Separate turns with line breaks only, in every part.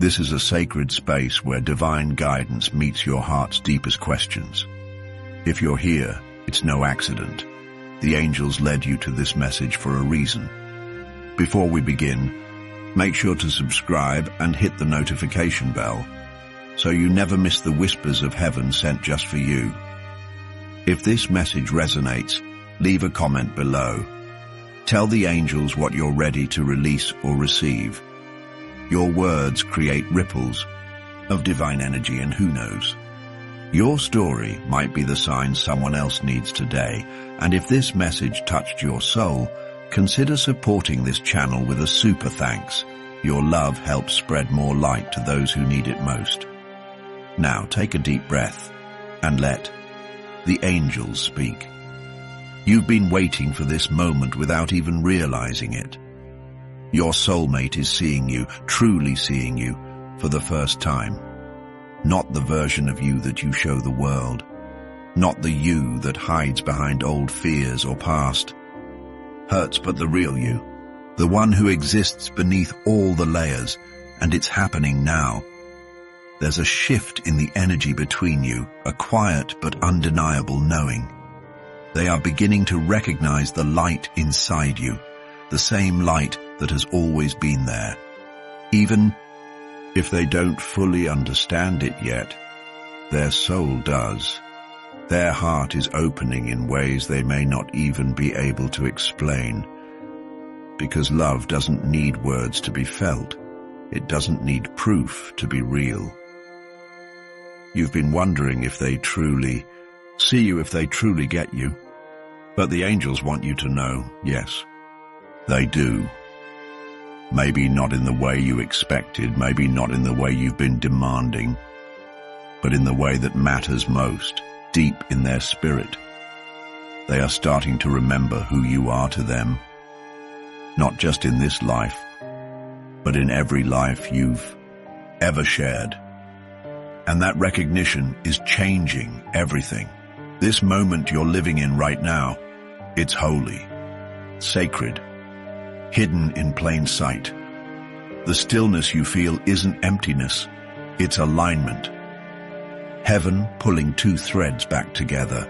This is a sacred space where divine guidance meets your heart's deepest questions. If you're here, it's no accident. The angels led you to this message for a reason. Before we begin, make sure to subscribe and hit the notification bell so you never miss the whispers of heaven sent just for you. If this message resonates, leave a comment below. Tell the angels what you're ready to release or receive. Your words create ripples of divine energy, and who knows? Your story might be the sign someone else needs today, and if this message touched your soul, consider supporting this channel with a super thanks. Your love helps spread more light to those who need it most. Now take a deep breath and let the angels speak. You've been waiting for this moment without even realizing it. Your soulmate is seeing you, truly seeing you, for the first time. Not the version of you that you show the world. Not the you that hides behind old fears or past hurts, but the real you. The one who exists beneath all the layers, and it's happening now. There's a shift in the energy between you, a quiet but undeniable knowing. They are beginning to recognize the light inside you, the same light that has always been there. Even if they don't fully understand it yet, their soul does. Their heart is opening in ways they may not even be able to explain. Because love doesn't need words to be felt. It doesn't need proof to be real. You've been wondering if they truly see you, if they truly get you. But the angels want you to know, yes, they do. Maybe not in the way you expected, maybe not in the way you've been demanding, but in the way that matters most, deep in their spirit. They are starting to remember who you are to them, not just in this life, but in every life you've ever shared. And that recognition is changing everything. This moment you're living in right now, it's holy, sacred, hidden in plain sight. The stillness you feel isn't emptiness, it's alignment. Heaven pulling two threads back together.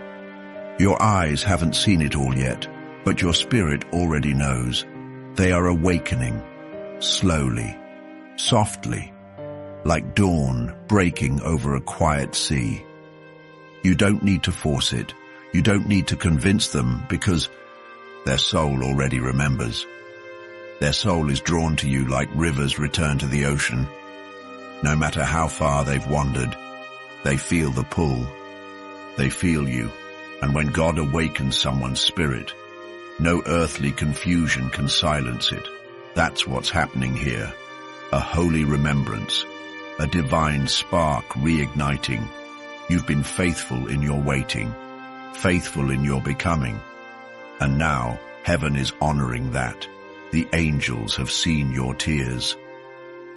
Your eyes haven't seen it all yet, but your spirit already knows. They are awakening, slowly, softly, like dawn breaking over a quiet sea. You don't need to force it. You don't need to convince them, because their soul already remembers. Their soul is drawn to you like rivers return to the ocean. No matter how far they've wandered, they feel the pull. They feel you. And when God awakens someone's spirit, no earthly confusion can silence it. That's what's happening here. A holy remembrance. A divine spark reigniting. You've been faithful in your waiting, faithful in your becoming, and now heaven is honoring that. The angels have seen your tears.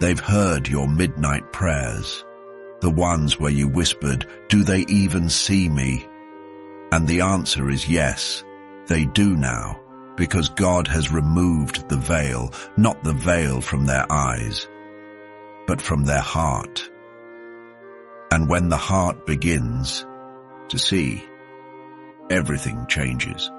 They've heard your midnight prayers, the ones where you whispered, "Do they even see me?" And the answer is yes, they do now, because God has removed the veil, not the veil from their eyes, but from their heart. And when the heart begins to see, everything changes.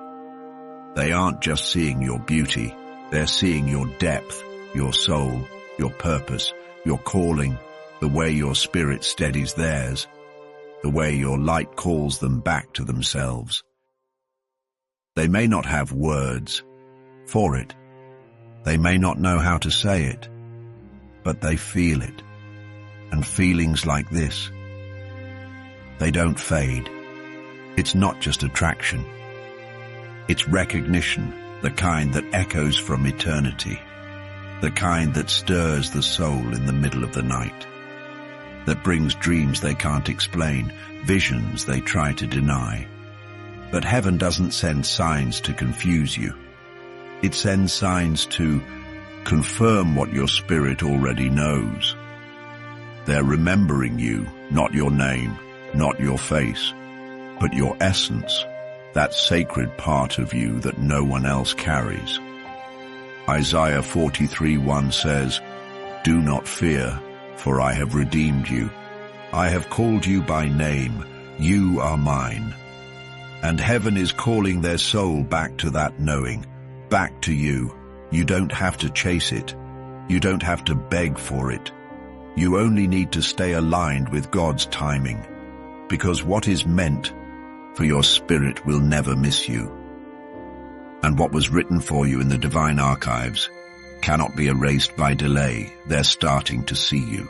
They aren't just seeing your beauty, they're seeing your depth, your soul, your purpose, your calling, the way your spirit steadies theirs, the way your light calls them back to themselves. They may not have words for it. They may not know how to say it, but they feel it. And feelings like this, they don't fade. It's not just attraction. It's recognition, the kind that echoes from eternity, the kind that stirs the soul in the middle of the night, that brings dreams they can't explain, visions they try to deny. But heaven doesn't send signs to confuse you. It sends signs to confirm what your spirit already knows. They're remembering you, not your name, not your face, but your essence, that sacred part of you that no one else carries. Isaiah 43:1 says, "Do not fear, For I have redeemed you. I have called you by name. You are mine. And heaven is calling their soul back to that knowing, back to you. You don't have to chase it. You don't have to beg for it. You only need to stay aligned with God's timing, because what is meant for your spirit will never miss you. And what was written for you in the divine archives cannot be erased by delay. They're starting to see you.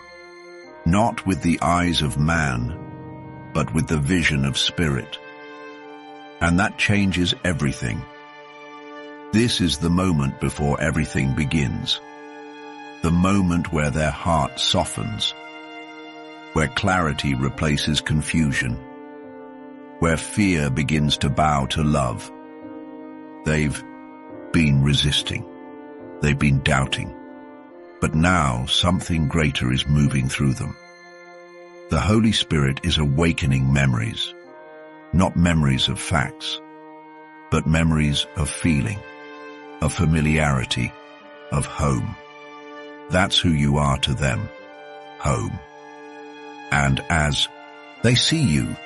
Not with the eyes of man, but with the vision of spirit. And that changes everything. This is the moment before everything begins. The moment where their heart softens, where clarity replaces confusion, where fear begins to bow to love. They've been resisting. They've been doubting. But now something greater is moving through them. The Holy Spirit is awakening memories, not memories of facts, but memories of feeling, of familiarity, of home. That's who you are to them, home. And as they see you,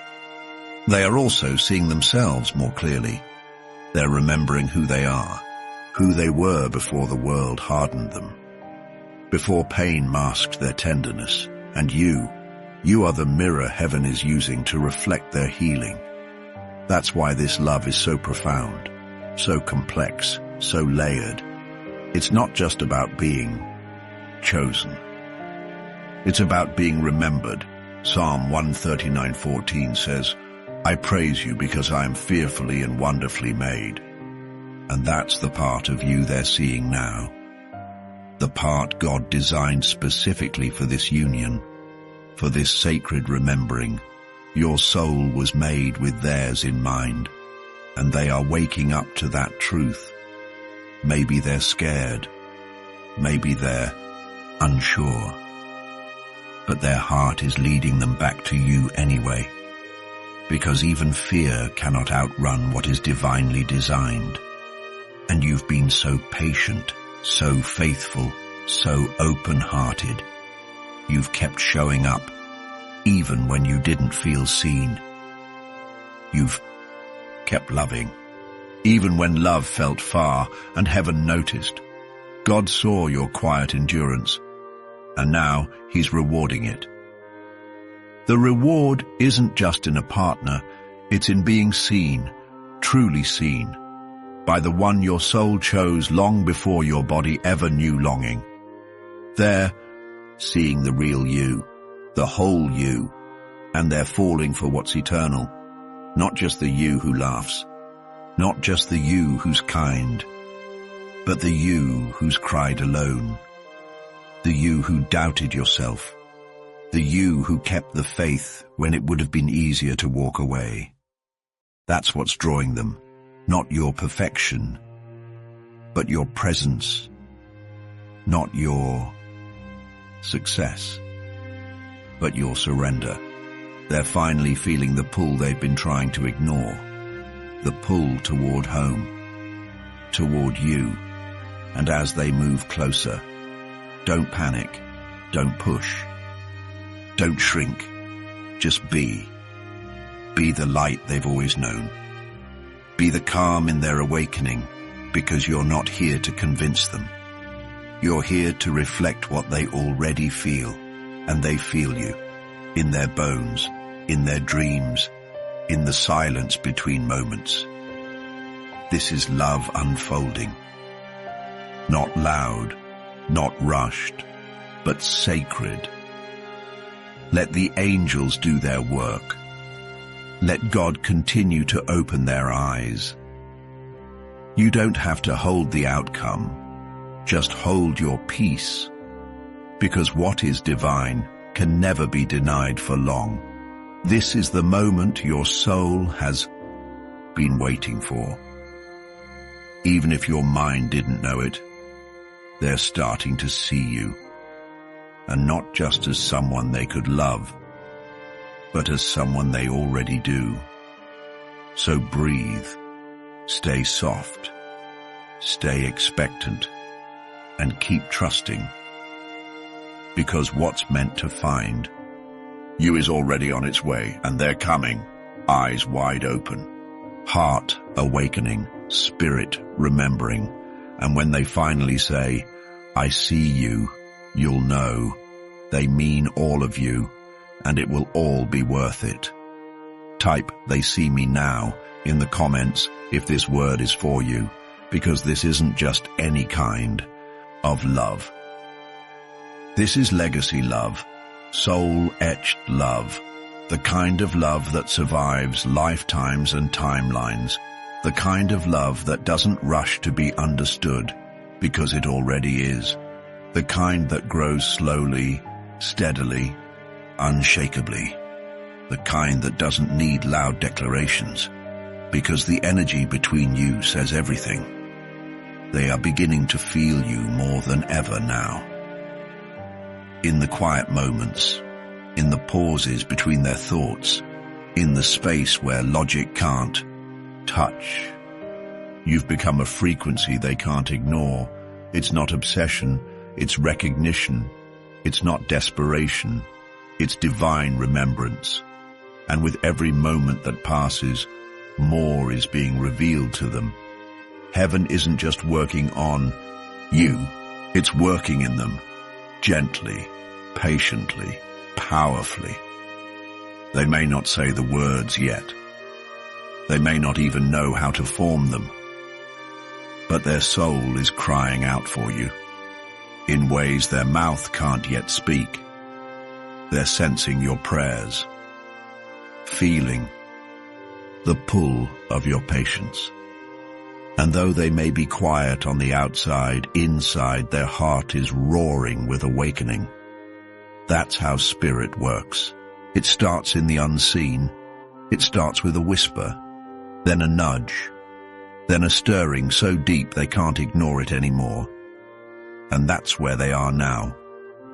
they are also seeing themselves more clearly. They're remembering who they are, who they were before the world hardened them, before pain masked their tenderness. And you are the mirror heaven is using to reflect their healing. That's why this love is so profound, so complex, so layered. It's not just about being chosen. It's about being remembered. Psalm 139:14 says, I praise you because I am fearfully and wonderfully made. And that's the part of you they're seeing now. The part God designed specifically for this union, for this sacred remembering. Your soul was made with theirs in mind, and they are waking up to that truth. Maybe they're scared. Maybe they're unsure. But their heart is leading them back to you anyway, because even fear cannot outrun what is divinely designed. And you've been so patient, so faithful, so open-hearted. You've kept showing up, even when you didn't feel seen. You've kept loving, even when love felt far and heaven noticed. God saw your quiet endurance, and now He's rewarding it. The reward isn't just in a partner, it's in being seen, truly seen, by the one your soul chose long before your body ever knew longing. They're seeing the real you, the whole you, and they're falling for what's eternal, not just the you who laughs, not just the you who's kind, but the you who's cried alone, the you who doubted yourself, the you who kept the faith when it would have been easier to walk away. That's what's drawing them, not your perfection, but your presence, not your success, but your surrender. They're finally feeling the pull they've been trying to ignore, the pull toward home, toward you. And as they move closer, don't panic, don't push, don't shrink, just be. Be the light they've always known. Be the calm in their awakening, because you're not here to convince them. You're here to reflect what they already feel, and they feel you, in their bones, in their dreams, in the silence between moments. This is love unfolding. Not loud, not rushed, but sacred. Let the angels do their work. Let God continue to open their eyes. You don't have to hold the outcome. Just hold your peace, because what is divine can never be denied for long. This is the moment your soul has been waiting for. Even if your mind didn't know it, they're starting to see you, and not just as someone they could love, but as someone they already do. So breathe, stay soft, stay expectant, and keep trusting. because what's meant to find you is already on its way, and they're coming, eyes wide open, heart awakening, spirit remembering. And when they finally say, "I see you," you'll know they mean all of you, and it will all be worth it. Type "They see me now" in the comments if this word is for you, because this isn't just any kind of love. This is legacy love, soul-etched love, the kind of love that survives lifetimes and timelines, the kind of love that doesn't rush to be understood because it already is, the kind that grows slowly, steadily, unshakably, the kind that doesn't need loud declarations because the energy between you says everything. They are beginning to feel you more than ever now. In the quiet moments, in the pauses between their thoughts, in the space where logic can't touch. You've become a frequency they can't ignore. It's not obsession, it's recognition. It's not desperation, it's divine remembrance. And with every moment that passes, more is being revealed to them. Heaven isn't just working on you, it's working in them, gently, patiently, powerfully. They may not say the words yet. They may not even know how to form them. But their soul is crying out for you, in ways their mouth can't yet speak. They're sensing your prayers, feeling the pull of your patience. And though they may be quiet on the outside, inside their heart is roaring with awakening. That's how spirit works. It starts in the unseen. It starts with a whisper, then a nudge, then a stirring so deep they can't ignore it anymore. And that's where they are now,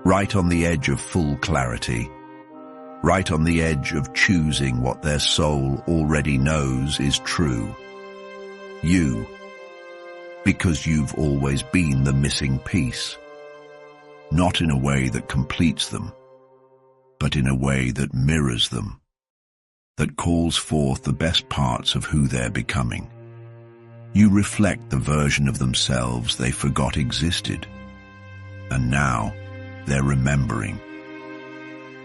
right on the edge of full clarity, right on the edge of choosing what their soul already knows is true. You, because you've always been the missing piece, not in a way that completes them, but in a way that mirrors them, that calls forth the best parts of who they're becoming. You reflect the version of themselves they forgot existed, and now they're remembering.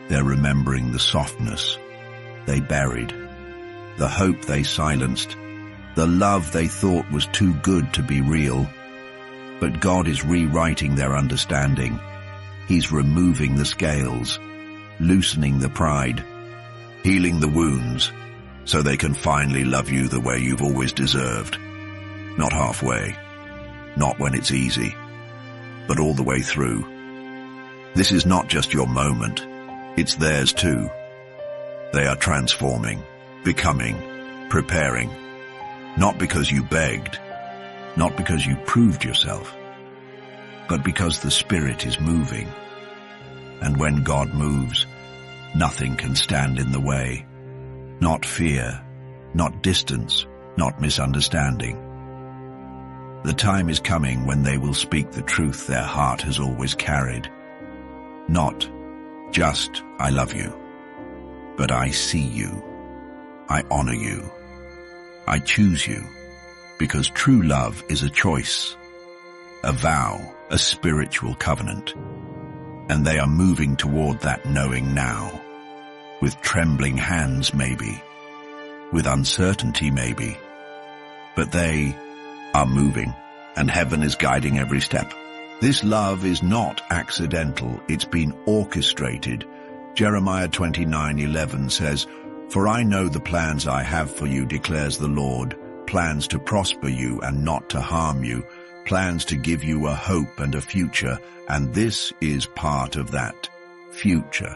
They're remembering the softness they buried, the hope they silenced, the love they thought was too good to be real. But God is rewriting their understanding. He's removing the scales, loosening the pride, healing the wounds, so they can finally love you the way you've always deserved. Not halfway, not when it's easy, but all the way through. This is not just your moment, it's theirs too. They are transforming, becoming, preparing. Not because you begged, not because you proved yourself, but because the Spirit is moving. And when God moves, nothing can stand in the way. Not fear, not distance, not misunderstanding. The time is coming when they will speak the truth their heart has always carried. Not just, "I love you," but "I see you, I honor you, I choose you," because true love is a choice, a vow, a spiritual covenant. And they are moving toward that knowing now, with trembling hands maybe, with uncertainty maybe, but they are moving, and heaven is guiding every step. This love is not accidental, it's been orchestrated. Jeremiah 29:11 says, "For I know the plans I have for you, declares the Lord, plans to prosper you and not to harm you, plans to give you a hope and a future," and this is part of that future.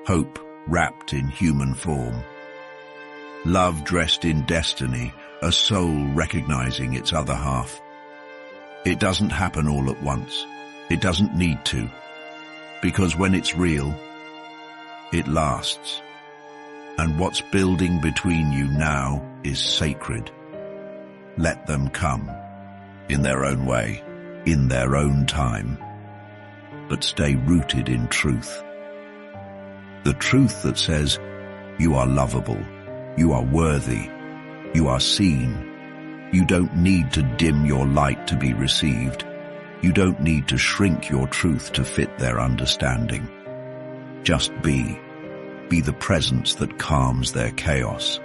Hope wrapped in human form. Love dressed in destiny, a soul recognizing its other half. It doesn't happen all at once. It doesn't need to. Because when it's real, it lasts. And what's building between you now is sacred. Let them come, in their own way, in their own time. but stay rooted in truth. The truth that says, you are lovable, you are worthy, you are seen. You don't need to dim your light to be received. You don't need to shrink your truth to fit their understanding. Just be. Be the presence that calms their chaos.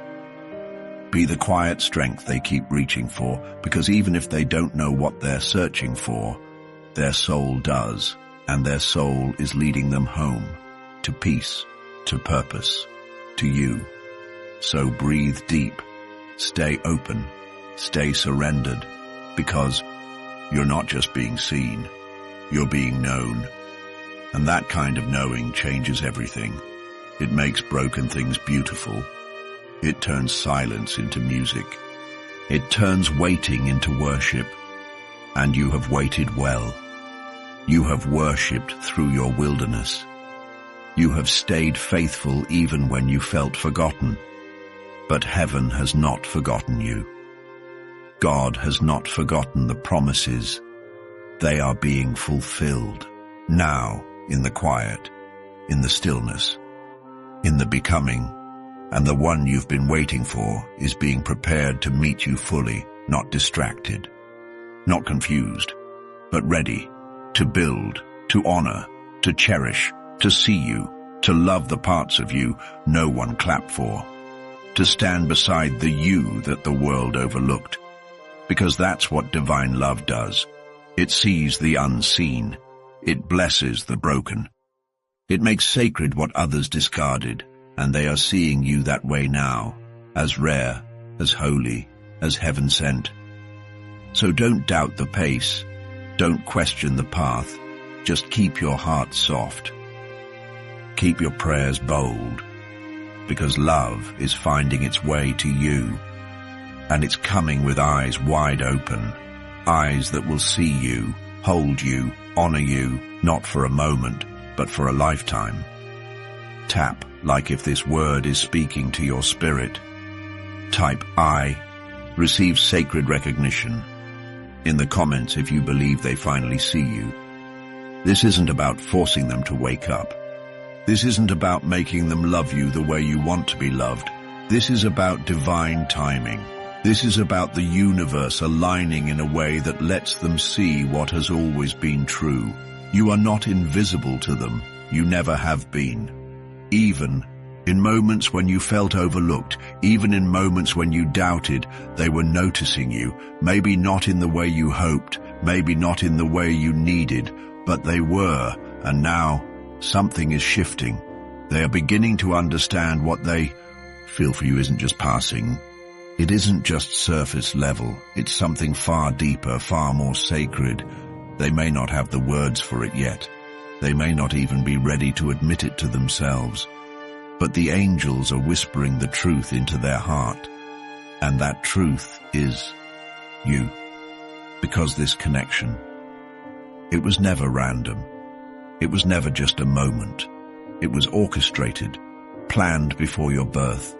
Be the quiet strength they keep reaching for, because even if they don't know what they're searching for, their soul does, and their soul is leading them home, to peace, to purpose, to you. So breathe deep, stay open, stay surrendered, because you're not just being seen, you're being known. And that kind of knowing changes everything. It makes broken things beautiful. It turns silence into music. It turns waiting into worship. And you have waited well. You have worshipped through your wilderness. You have stayed faithful even when you felt forgotten. But heaven has not forgotten you. God has not forgotten the promises. They are being fulfilled now, in the quiet, in the stillness, in the becoming, and the one you've been waiting for is being prepared to meet you fully, not distracted, not confused, but ready to build, to honor, to cherish, to see you, to love the parts of you no one clapped for, to stand beside the you that the world overlooked. Because that's what divine love does. It sees the unseen. It blesses the broken. It makes sacred what others discarded, and they are seeing you that way now, as rare, as holy, as heaven sent. So don't doubt the pace. Don't question the path. Just keep your heart soft. Keep your prayers bold, because love is finding its way to you. And it's coming with eyes wide open, eyes that will see you, hold you, honor you, not for a moment, but for a lifetime. Tap like if this word is speaking to your spirit. Type I, receive sacred recognition. In the comments if you believe they finally see you. This isn't about forcing them to wake up. This isn't about making them love you the way you want to be loved. This is about divine timing. This is about the universe aligning in a way that lets them see what has always been true. You are not invisible to them. You never have been. Even in moments when you felt overlooked, even in moments when you doubted, they were noticing you. Maybe not in the way you hoped, maybe not in the way you needed, but they were, and now something is shifting. They are beginning to understand what they feel for you isn't just passing. It isn't just surface level. It's something far deeper, far more sacred. They may not have the words for it yet. They may not even be ready to admit it to themselves. But the angels are whispering the truth into their heart. And that truth is you. Because this connection, it was never random. It was never just a moment. It was orchestrated, planned before your birth,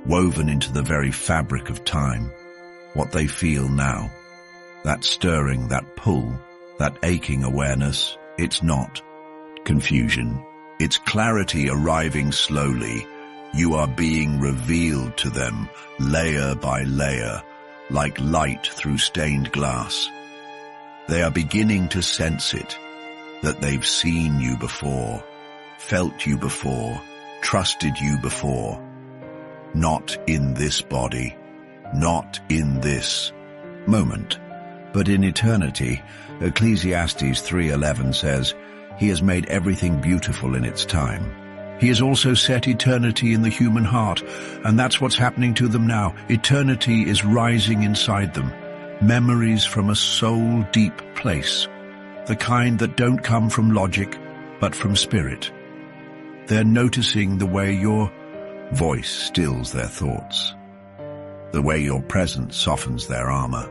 woven into the very fabric of time. What they feel now, that stirring, that pull, that aching awareness, it's not confusion. It's clarity arriving slowly. You are being revealed to them, layer by layer, like light through stained glass. They are beginning to sense it, that they've seen you before, felt you before, trusted you before. Not in this body, not in this moment, but in eternity. Ecclesiastes 3:11 says, He has made everything beautiful in its time. He has also set eternity in the human heart, and that's what's happening to them now. Eternity is rising inside them. Memories from a soul-deep place, the kind that don't come from logic, but from spirit. They're noticing the way your voice stills their thoughts, the way your presence softens their armor,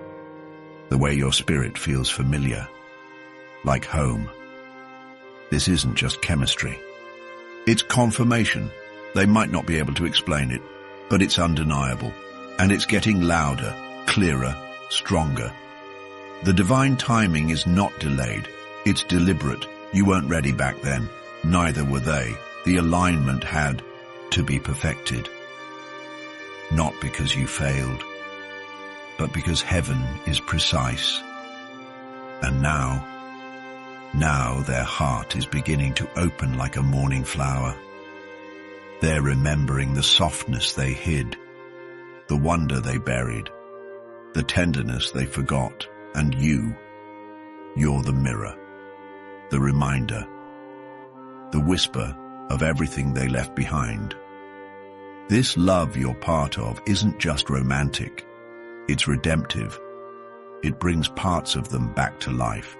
the way your spirit feels familiar, like home. This isn't just chemistry. It's confirmation. They might not be able to explain it, but it's undeniable. And it's getting louder, clearer, stronger. The divine timing is not delayed. It's deliberate. You weren't ready back then, neither were they. The alignment had to be perfected. Not because you failed, but because heaven is precise. And now their heart is beginning to open like a morning flower. They're remembering the softness they hid, the wonder they buried, the tenderness they forgot, and you're the mirror, the reminder, the whisper of everything they left behind. This love you're part of isn't just romantic, it's redemptive. It brings parts of them back to life.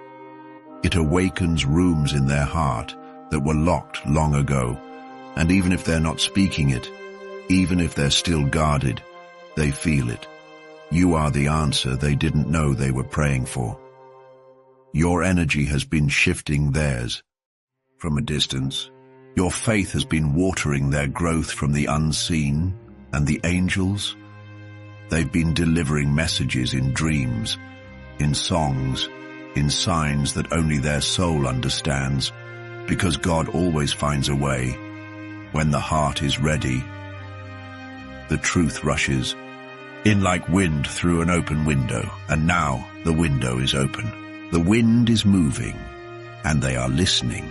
It awakens rooms in their heart that were locked long ago, and even if they're not speaking it, even if they're still guarded, they feel it. You are the answer they didn't know they were praying for. Your energy has been shifting theirs from a distance. Your faith has been watering their growth from the unseen, and the angels, they've been delivering messages in dreams, in songs, in signs that only their soul understands, because God always finds a way. When the heart is ready, the truth rushes in like wind through an open window, and now the window is open. The wind is moving, and they are listening,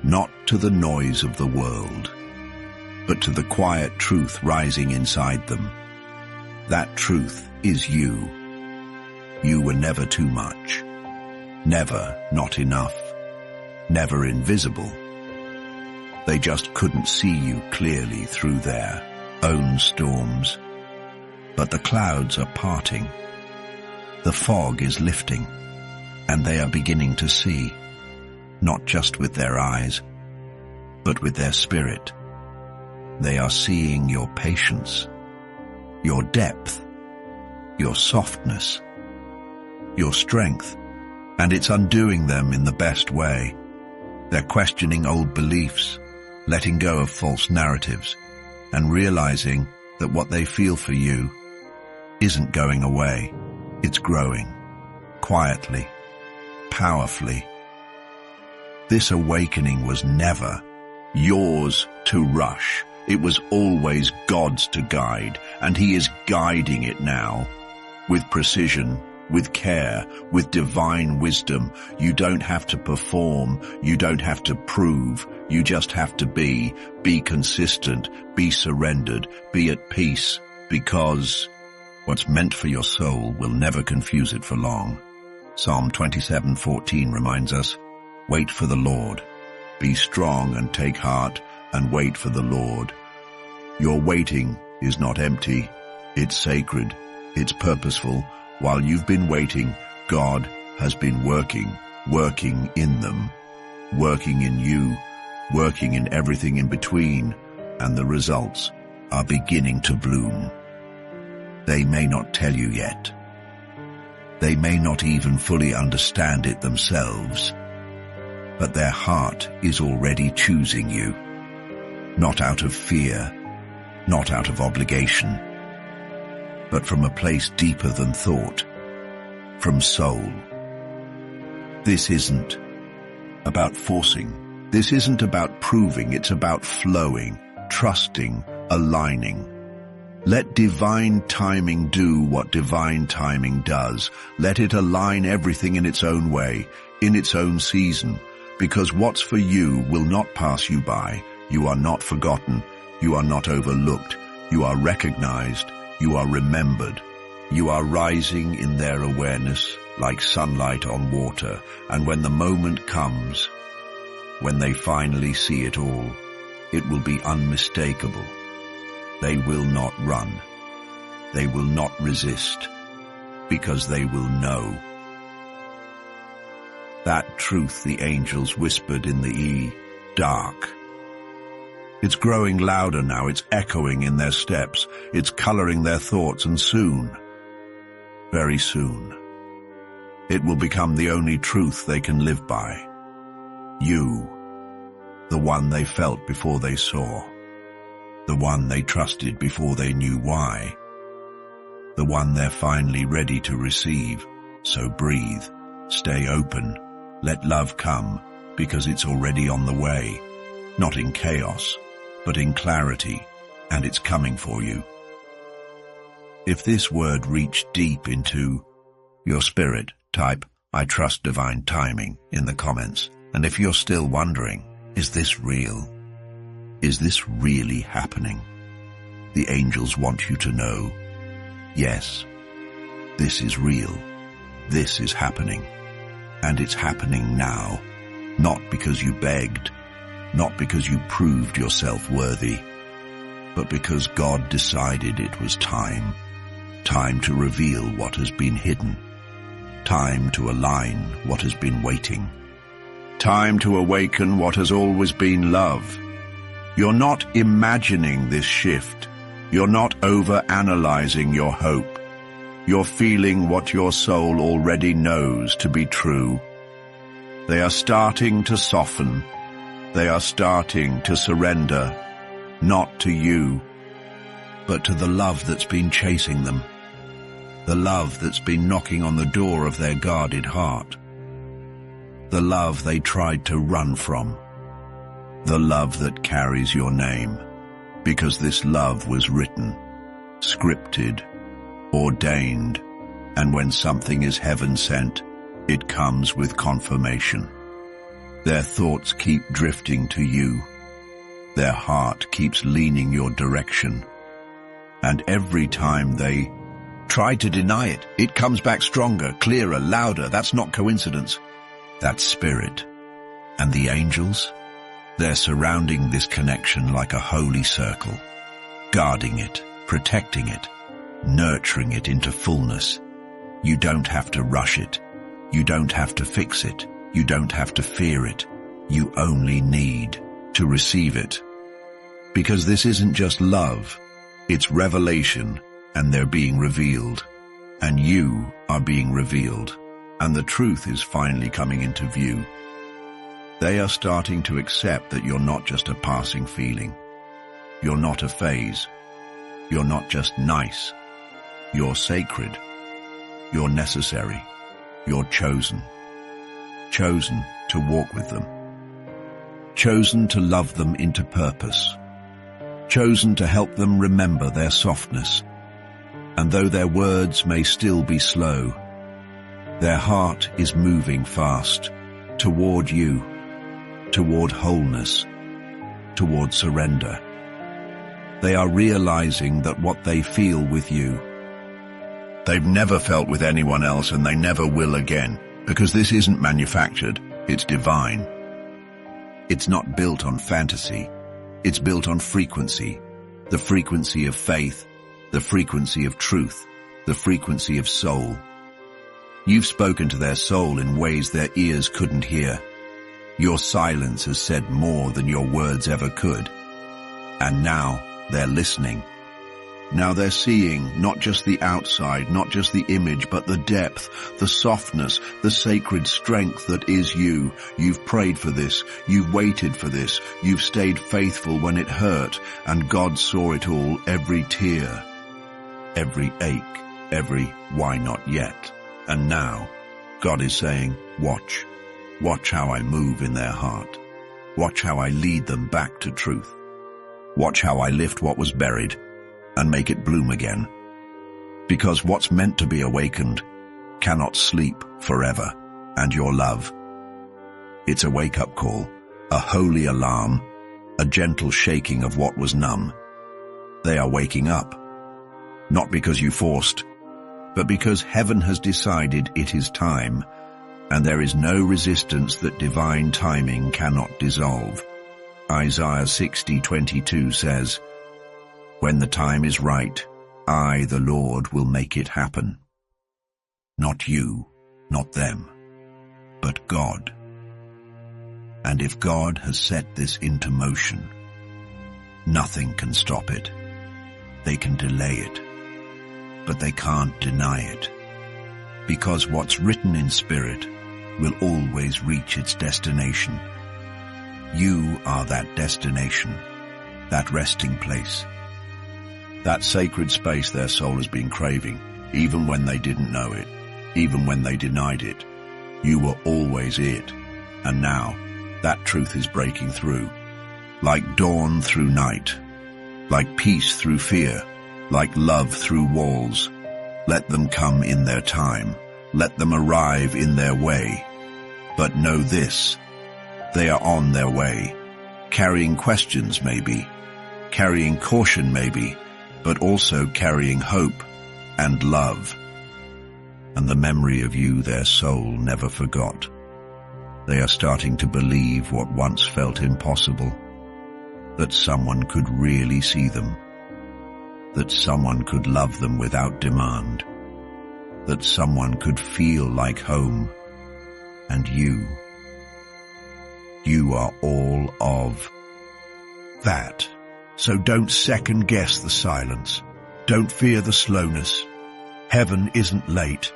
not to the noise of the world, but to the quiet truth rising inside them. That truth is you. You were never too much, never not enough, never invisible. They just couldn't see you clearly through their own storms. But the clouds are parting, the fog is lifting, and they are beginning to see, not just with their eyes, but with their spirit. They are seeing your patience, your depth, your softness, your strength, and it's undoing them in the best way. They're questioning old beliefs, letting go of false narratives, and realizing that what they feel for you isn't going away. It's growing, quietly, powerfully. This awakening was never yours to rush. It was always God's to guide, and He is guiding it now. With precision, with care, with divine wisdom. You don't have to perform, you don't have to prove, you just have to be consistent, be surrendered, be at peace, because what's meant for your soul will never confuse it for long. Psalm 27:14 reminds us, wait for the Lord. Be strong and take heart and wait for the Lord. Your waiting is not empty. It's sacred. It's purposeful. While you've been waiting, God has been working in them, working in you, working in everything in between, and the results are beginning to bloom. They may not tell you yet. They may not even fully understand it themselves, but their heart is already choosing you, not out of fear, not out of obligation, but from a place deeper than thought, from soul. This isn't about forcing. This isn't about proving. It's about flowing, trusting, aligning. Let divine timing do what divine timing does. Let it align everything in its own way, in its own season, because what's for you will not pass you by. You are not forgotten. You are not overlooked. You are recognized. You are remembered. You are rising in their awareness like sunlight on water, and when the moment comes, when they finally see it all, it will be unmistakable. They will not run. They will not resist, because they will know. That truth the angels whispered in the dark. It's growing louder now, it's echoing in their steps, it's coloring their thoughts, and soon, very soon, it will become the only truth they can live by. You, the one they felt before they saw, the one they trusted before they knew why, the one they're finally ready to receive. So breathe, stay open, let love come, because it's already on the way, not in chaos, but in clarity, and it's coming for you. If this word reached deep into your spirit, type, "I trust divine timing" in the comments. And if you're still wondering, is this real? Is this really happening? The angels want you to know, yes, this is real. This is happening. And it's happening now, not because you begged, not because you proved yourself worthy, but because God decided it was time. Time to reveal what has been hidden. Time to align what has been waiting. Time to awaken what has always been love. You're not imagining this shift. You're not over-analyzing your hope. You're feeling what your soul already knows to be true. They are starting to soften. They are starting to surrender, not to you, but to the love that's been chasing them. The love that's been knocking on the door of their guarded heart. The love they tried to run from. The love that carries your name. Because this love was written, scripted, ordained, and when something is heaven sent, it comes with confirmation. Their thoughts keep drifting to you. Their heart keeps leaning your direction. And every time they try to deny it, it comes back stronger, clearer, louder. That's not coincidence. That's spirit. And the angels? They're surrounding this connection like a holy circle, guarding it, protecting it, nurturing it into fullness. You don't have to rush it. You don't have to fix it. You don't have to fear it. You only need to receive it. Because this isn't just love, it's revelation, and they're being revealed. And you are being revealed. And the truth is finally coming into view. They are starting to accept that you're not just a passing feeling. You're not a phase. You're not just nice. You're sacred. You're necessary. You're chosen. Chosen to walk with them. Chosen to love them into purpose. Chosen to help them remember their softness. And though their words may still be slow, their heart is moving fast toward you, toward wholeness, toward surrender. They are realizing that what they feel with you, they've never felt with anyone else, and they never will again, because this isn't manufactured, it's divine. It's not built on fantasy, it's built on frequency, the frequency of faith, the frequency of truth, the frequency of soul. You've spoken to their soul in ways their ears couldn't hear. Your silence has said more than your words ever could. And now they're listening. Now they're seeing not just the outside, not just the image, but the depth, the softness, the sacred strength that is you. You've prayed for this. You've waited for this. You've stayed faithful when it hurt, and God saw it all, every tear, every ache, every why not yet. And now God is saying, watch. Watch how I move in their heart. Watch how I lead them back to truth. Watch how I lift what was buried and make it bloom again. Because what's meant to be awakened cannot sleep forever. And your love, it's a wake-up call, a holy alarm, a gentle shaking of what was numb. They are waking up, not because you forced, but because heaven has decided it is time, and there is no resistance that divine timing cannot dissolve. Isaiah 60:22 says, "When the time is right, I, the Lord, will make it happen." Not you, not them, but God. And if God has set this into motion, nothing can stop it. They can delay it, but they can't deny it. Because what's written in spirit will always reach its destination. You are that destination, that resting place, that sacred space their soul has been craving, even when they didn't know it, even when they denied it. You were always it, and now That truth is breaking through. Like dawn through night. Like peace through fear. Like love through walls. Let them come in their time. Let them arrive in their way. But know this, they are on their way. Carrying questions maybe. Carrying caution maybe. But also carrying hope and love. And the memory of you their soul never forgot. They are starting to believe what once felt impossible. That someone could really see them. That someone could love them without demand. That someone could feel like home. And you are all of that. So don't second guess the silence. Don't fear the slowness. Heaven isn't late.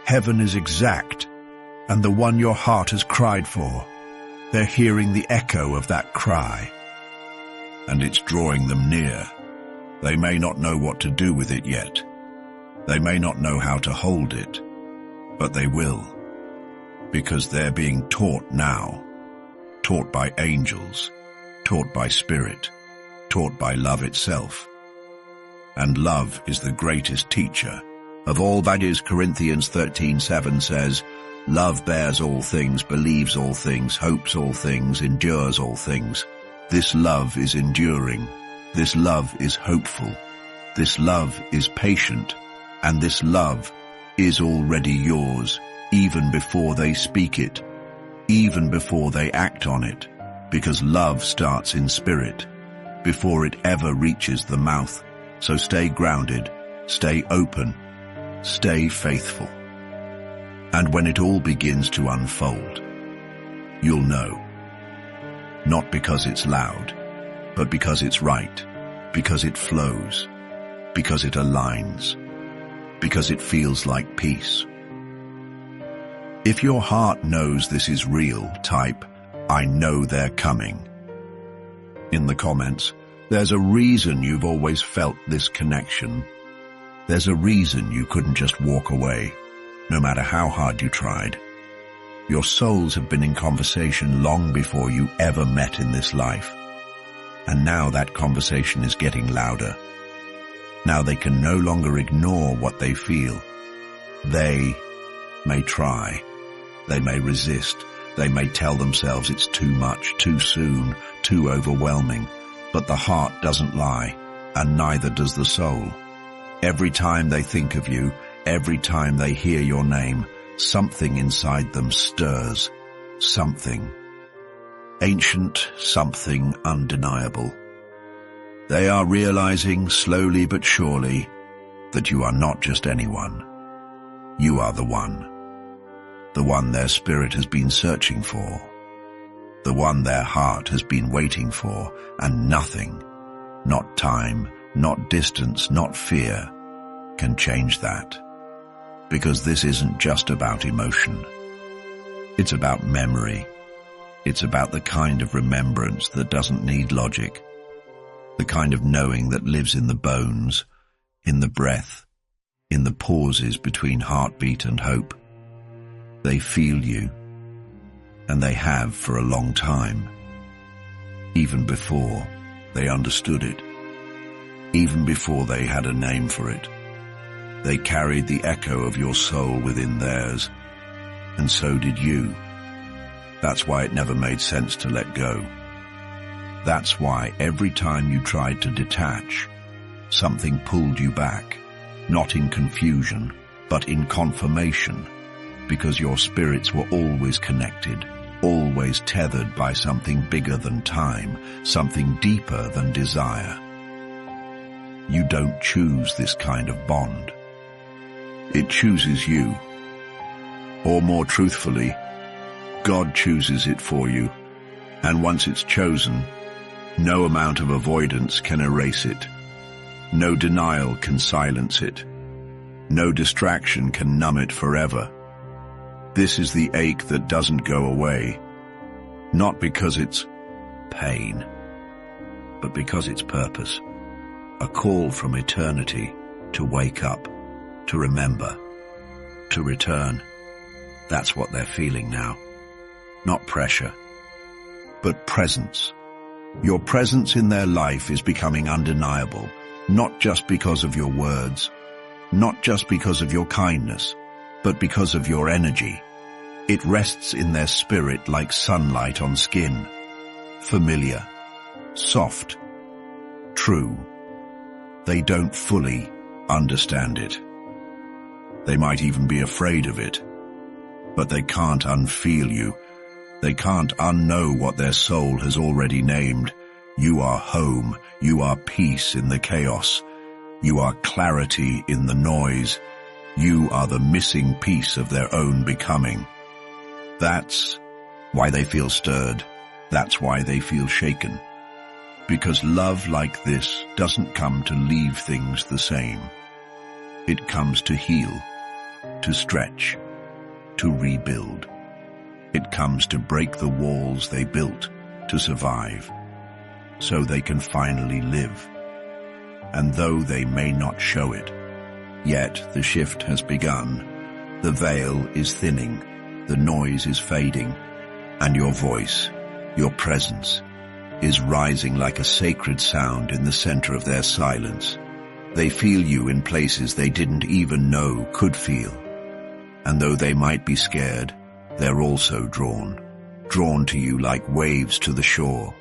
Heaven is exact. And the one your heart has cried for, they're hearing the echo of that cry. And it's drawing them near. They may not know what to do with it yet. They may not know how to hold it, but they will. Because they're being taught now. Taught by angels. Taught by spirit. Taught by love itself. And love is the greatest teacher of all. That is, Corinthians 13:7 says, love bears all things, believes all things, hopes all things, endures all things. This love is enduring. This love is hopeful. This love is patient. And this love is already yours, even before they speak it, even before they act on it, because love starts in spirit, before it ever reaches the mouth. So stay grounded, stay open, stay faithful. And when it all begins to unfold, you'll know. Not because it's loud, but because it's right, because it flows, because it aligns, because it feels like peace. If your heart knows this is real, type, I know they're coming. In the comments, there's a reason you've always felt this connection. There's a reason you couldn't just walk away, no matter how hard you tried. Your souls have been in conversation long before you ever met in this life. And now that conversation is getting louder. Now they can no longer ignore what they feel. They may try. They may resist. They may tell themselves it's too much, too soon, too overwhelming. But the heart doesn't lie, and neither does the soul. Every time they think of you, every time they hear your name, something inside them stirs. Something. Ancient, something undeniable. They are realizing, slowly but surely, that you are not just anyone. You are the one their spirit has been searching for, the one their heart has been waiting for, and nothing, not time, not distance, not fear, can change that. Because this isn't just about emotion. It's about memory. It's about the kind of remembrance that doesn't need logic. The kind of knowing that lives in the bones, in the breath, in the pauses between heartbeat and hope. They feel you, and they have for a long time. Even before they understood it. Even before they had a name for it. They carried the echo of your soul within theirs, and so did you. That's why it never made sense to let go. That's why every time you tried to detach, something pulled you back, not in confusion, but in confirmation, because your spirits were always connected, always tethered by something bigger than time, something deeper than desire. You don't choose this kind of bond. It chooses you. Or more truthfully, God chooses it for you, and once it's chosen, no amount of avoidance can erase it. No denial can silence it. No distraction can numb it forever. This is the ache that doesn't go away, not because it's pain, but because it's purpose. A call from eternity to wake up, to remember, to return. That's what they're feeling now. Not pressure, but presence. Your presence in their life is becoming undeniable, not just because of your words, not just because of your kindness, but because of your energy. It rests in their spirit like sunlight on skin. Familiar, soft, true. They don't fully understand it. They might even be afraid of it, but they can't unfeel you. They can't unknow what their soul has already named. You are home. You are peace in the chaos. You are clarity in the noise. You are the missing piece of their own becoming. That's why they feel stirred. That's why they feel shaken. Because love like this doesn't come to leave things the same. It comes to heal, to stretch, to rebuild. It comes to break the walls they built to survive, so they can finally live. And though they may not show it, yet the shift has begun. The veil is thinning, the noise is fading, and your voice, your presence, is rising like a sacred sound in the center of their silence. They feel you in places they didn't even know could feel. And though they might be scared, they're also drawn to you like waves to the shore,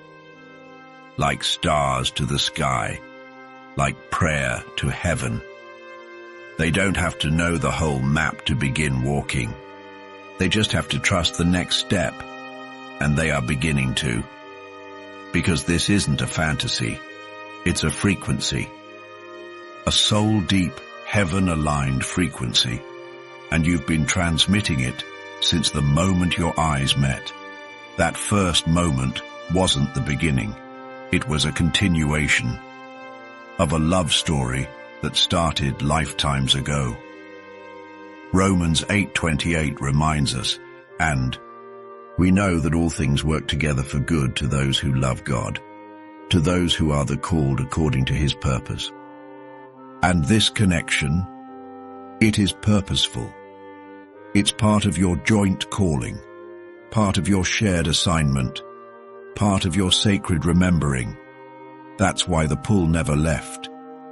like stars to the sky, like prayer to heaven. They don't have to know the whole map to begin walking. They just have to trust the next step, and they are beginning to. Because this isn't a fantasy, it's a frequency. A soul-deep, heaven-aligned frequency, and you've been transmitting it since the moment your eyes met. That first moment wasn't the beginning. It was a continuation of a love story that started lifetimes ago. Romans 8:28 reminds us, and we know that all things work together for good to those who love God, to those who are the called according to his purpose. And this connection, it is purposeful. It's part of your joint calling, part of your shared assignment, part of your sacred remembering. That's why the pull never left,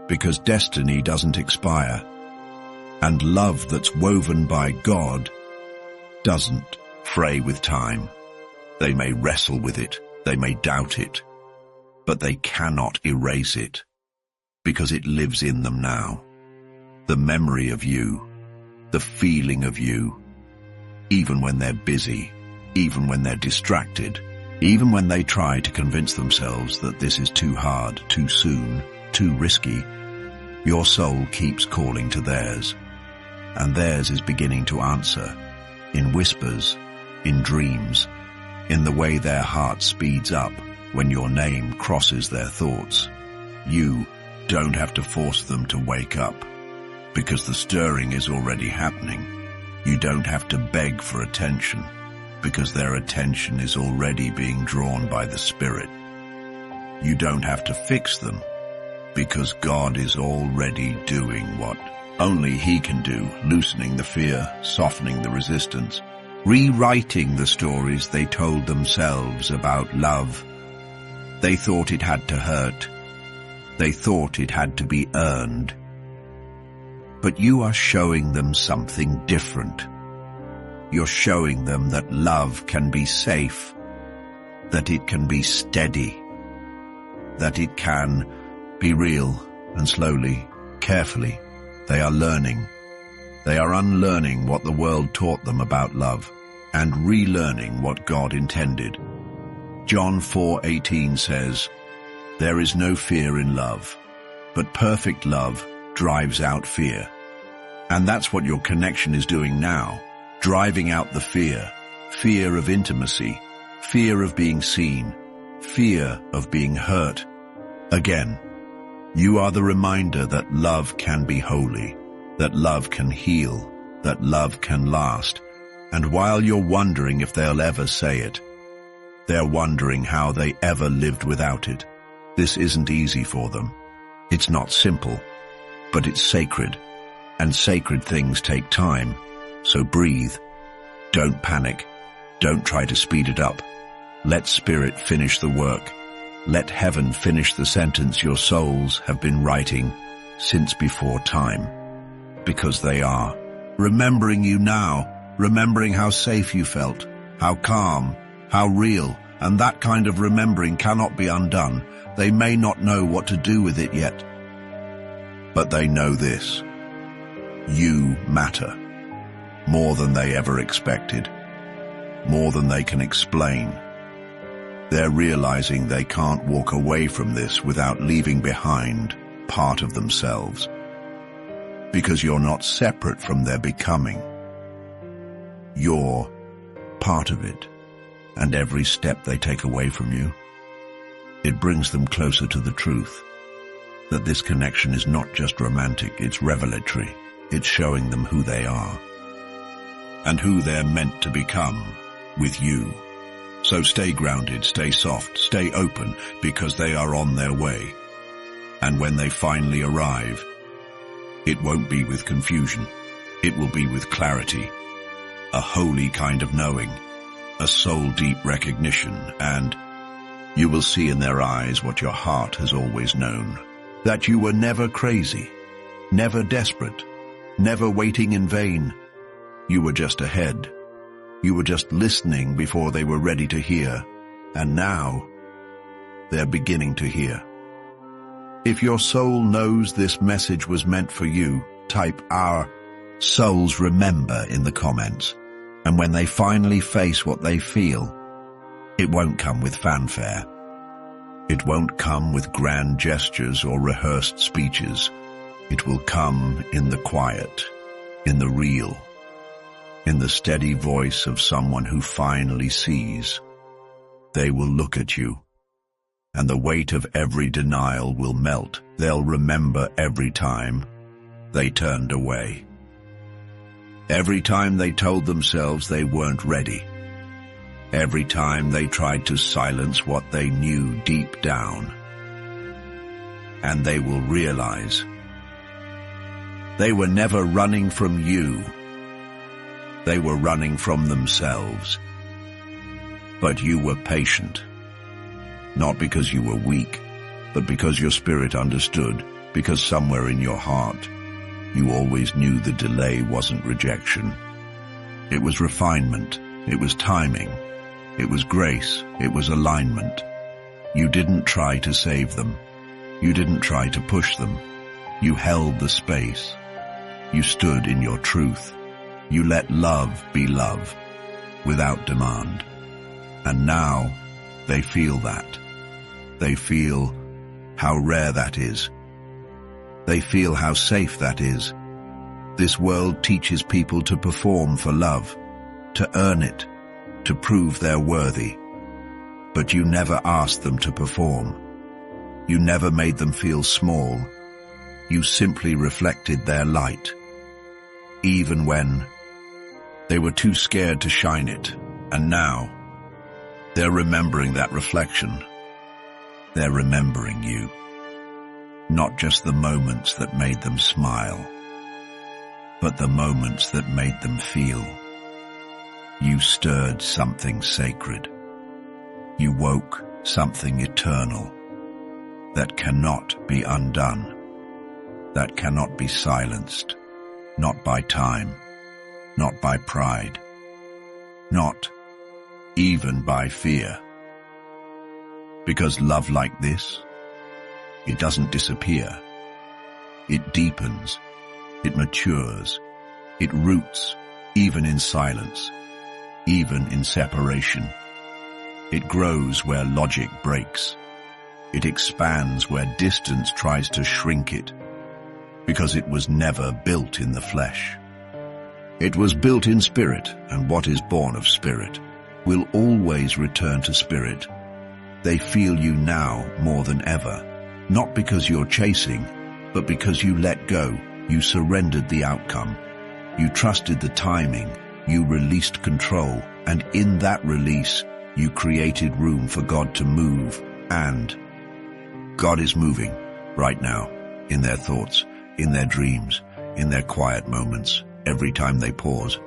because destiny doesn't expire, and love that's woven by God doesn't fray with time. They may wrestle with it, they may doubt it, but they cannot erase it, because it lives in them now. The memory of you, the feeling of you, even when they're busy, even when they're distracted, even when they try to convince themselves that this is too hard, too soon, too risky, your soul keeps calling to theirs, and theirs is beginning to answer, in whispers, in dreams, in the way their heart speeds up when your name crosses their thoughts. You don't have to force them to wake up, because the stirring is already happening. You don't have to beg for attention, because their attention is already being drawn by the Spirit. You don't have to fix them, because God is already doing what only He can do, loosening the fear, softening the resistance, rewriting the stories they told themselves about love. They thought it had to hurt. They thought it had to be earned. But you are showing them something different. You're showing them that love can be safe, that it can be steady, that it can be real, and slowly, carefully, they are learning. They are unlearning what the world taught them about love and relearning what God intended. John 4:18 says, "There is no fear in love, but perfect love drives out fear." And that's what your connection is doing now, driving out the fear. Fear of intimacy, fear of being seen, fear of being hurt. Again, you are the reminder that love can be holy, that love can heal, that love can last. And while you're wondering if they'll ever say it, they're wondering how they ever lived without it. This isn't easy for them. It's not simple, but it's sacred. And sacred things take time. So breathe. Don't panic. Don't try to speed it up. Let Spirit finish the work. Let heaven finish the sentence your souls have been writing since before time. Because they are. Remembering you now, remembering how safe you felt, how calm, how real, and that kind of remembering cannot be undone. They may not know what to do with it yet. But they know this. You matter. More than they ever expected. More than they can explain. They're realizing they can't walk away from this without leaving behind part of themselves. Because you're not separate from their becoming. You're part of it. And every step they take away from you, it brings them closer to the truth. That this connection is not just romantic, it's revelatory. It's showing them who they are. And who they're meant to become with you. So stay grounded, stay soft, stay open, because they are on their way. And when they finally arrive, it won't be with confusion. It will be with clarity, a holy kind of knowing, a soul-deep recognition, and you will see in their eyes what your heart has always known, that you were never crazy, never desperate, never waiting in vain. You were just ahead. You were just listening before they were ready to hear, and now they're beginning to hear. If your soul knows this message was meant for you, type "Our souls remember" in the comments. And when they finally face what they feel, it won't come with fanfare. It won't come with grand gestures or rehearsed speeches. It will come in the quiet, in the real, in the steady voice of someone who finally sees. They will look at you, and the weight of every denial will melt. They'll remember every time they turned away. Every time they told themselves they weren't ready. Every time they tried to silence what they knew deep down. And they will realize they were never running from you. They were running from themselves. But you were patient. Not because you were weak, but because your spirit understood, because somewhere in your heart, you always knew the delay wasn't rejection. It was refinement. It was timing. It was grace. It was alignment. You didn't try to save them. You didn't try to push them. You held the space. You stood in your truth. You let love be love, without demand. And now, they feel that. They feel how rare that is. They feel how safe that is. This world teaches people to perform for love, to earn it, to prove they're worthy. But you never asked them to perform. You never made them feel small. You simply reflected their light. Even when they were too scared to shine it. And now, they're remembering that reflection. They're remembering you. Not just the moments that made them smile, but the moments that made them feel. You stirred something sacred. You woke something eternal that cannot be undone, that cannot be silenced, not by time, not by pride, not even by fear. Because love like this, it doesn't disappear. It deepens, it matures, it roots, even in silence, even in separation. It grows where logic breaks. It expands where distance tries to shrink it, because it was never built in the flesh. It was built in spirit, and what is born of spirit will always return to spirit. They feel you now more than ever, not because you're chasing, but because you let go, you surrendered the outcome, you trusted the timing, you released control, and in that release, you created room for God to move, and God is moving right now, in their thoughts, in their dreams, in their quiet moments. Every time they pause,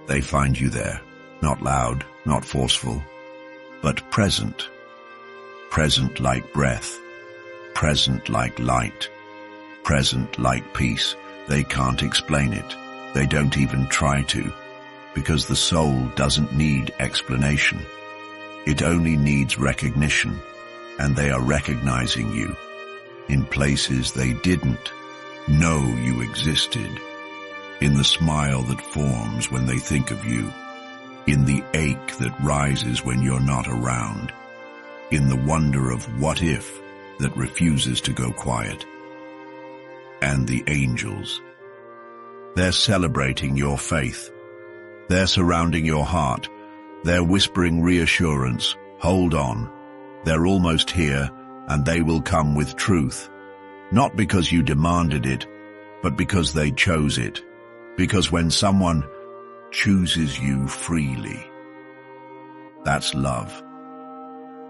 they find you there, not loud, not forceful, but present. Present like breath, present like light, present like peace. They can't explain it. They don't even try to, because the soul doesn't need explanation. It only needs recognition, and they are recognizing you in places they didn't know you existed, in the smile that forms when they think of you, in the ache that rises when you're not around, in the wonder of what if that refuses to go quiet. And the angels. They're celebrating your faith. They're surrounding your heart. They're whispering reassurance. Hold on. They're almost here, and they will come with truth. Not because you demanded it, but because they chose it. Because when someone chooses you freely, that's love.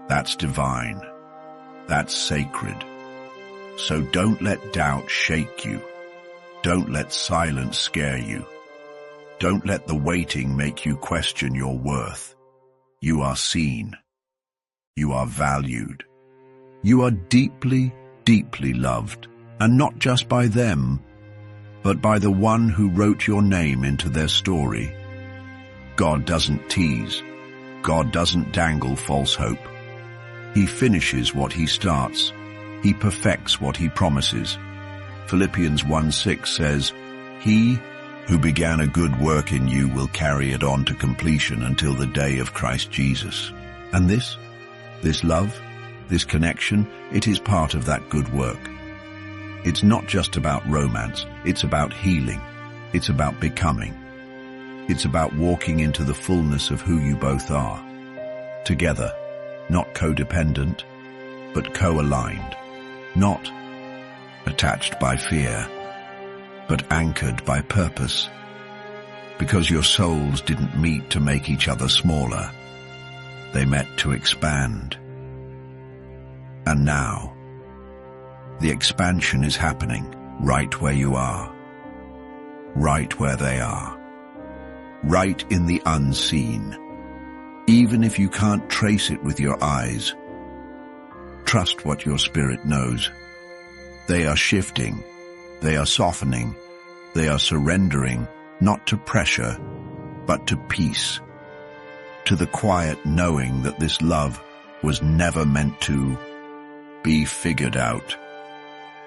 That's divine. That's sacred. So don't let doubt shake you. Don't let silence scare you. Don't let the waiting make you question your worth. You are seen. You are valued. You are deeply, deeply loved, and not just by them, but by the one who wrote your name into their story. God doesn't tease. God doesn't dangle false hope. He finishes what he starts. He perfects what he promises. Philippians 1:6 says, "He who began a good work in you will carry it on to completion until the day of Christ Jesus." And this love, this connection, it is part of that good work. It's not just about romance, it's about healing. It's about becoming. It's about walking into the fullness of who you both are. Together, not codependent, but co-aligned. Not attached by fear, but anchored by purpose. Because your souls didn't meet to make each other smaller. They met to expand. And now, the expansion is happening right where you are. Right where they are. Right in the unseen. Even if you can't trace it with your eyes, trust what your spirit knows. They are shifting. They are softening. They are surrendering, not to pressure, but to peace. To the quiet knowing that this love was never meant to be figured out.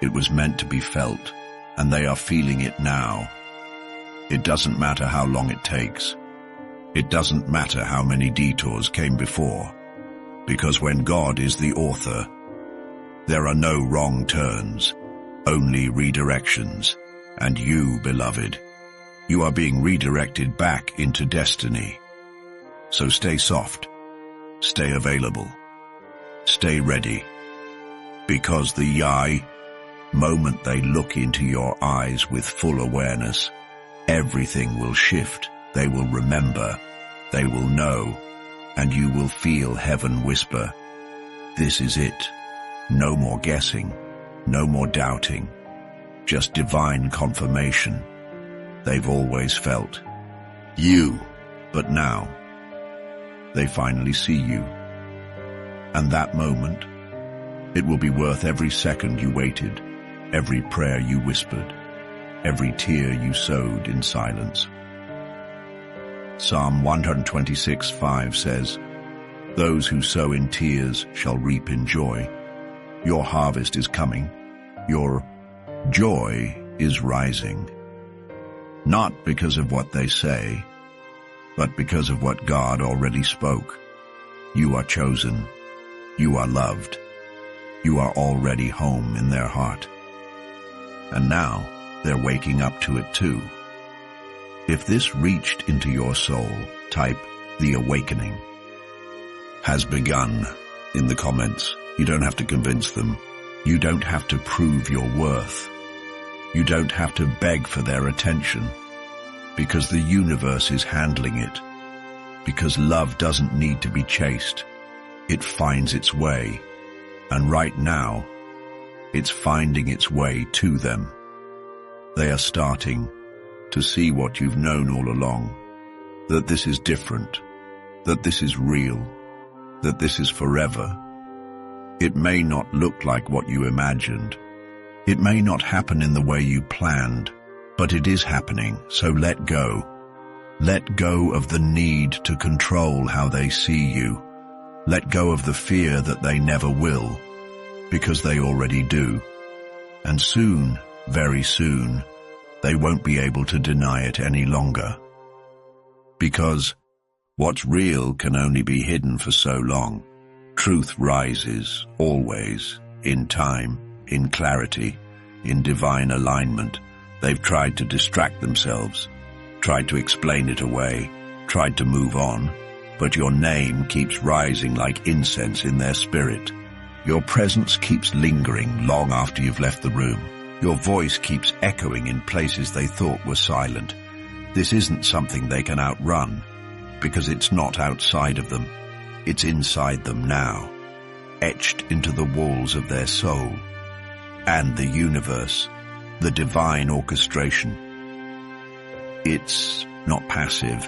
It was meant to be felt, and they are feeling it now. It doesn't matter how long it takes. It doesn't matter how many detours came before, because when God is the author, there are no wrong turns, only redirections. And you, beloved, you are being redirected back into destiny. So stay soft, stay available, stay ready, because the moment they look into your eyes with full awareness, everything will shift. They will remember, they will know, and you will feel heaven whisper, "This is it." No more guessing, no more doubting, just divine confirmation. They've always felt you, but now they finally see you. And that moment, it will be worth every second you waited, every prayer you whispered, every tear you sowed in silence. Psalm 126:5 says, "Those who sow in tears shall reap in joy." Your harvest is coming. Your joy is rising. Not because of what they say, but because of what God already spoke. You are chosen. You are loved. You are already home in their heart. And now they're waking up to it too. If this reached into your soul, type "The Awakening" has begun in the comments. You don't have to convince them. You don't have to prove your worth. You don't have to beg for their attention, because the universe is handling it. Because love doesn't need to be chased. It finds its way. And right now, it's finding its way to them. They are starting to see what you've known all along, that this is different, that this is real, that this is forever. It may not look like what you imagined. It may not happen in the way you planned, but it is happening, so let go. Let go of the need to control how they see you. Let go of the fear that they never will, because they already do. And soon, very soon, they won't be able to deny it any longer. Because what's real can only be hidden for so long. Truth rises, always, in time, in clarity, in divine alignment. They've tried to distract themselves, tried to explain it away, tried to move on, but your name keeps rising like incense in their spirit. Your presence keeps lingering long after you've left the room. Your voice keeps echoing in places they thought were silent. This isn't something they can outrun, because it's not outside of them. It's inside them now, etched into the walls of their soul. And the universe, the divine orchestration. It's not passive,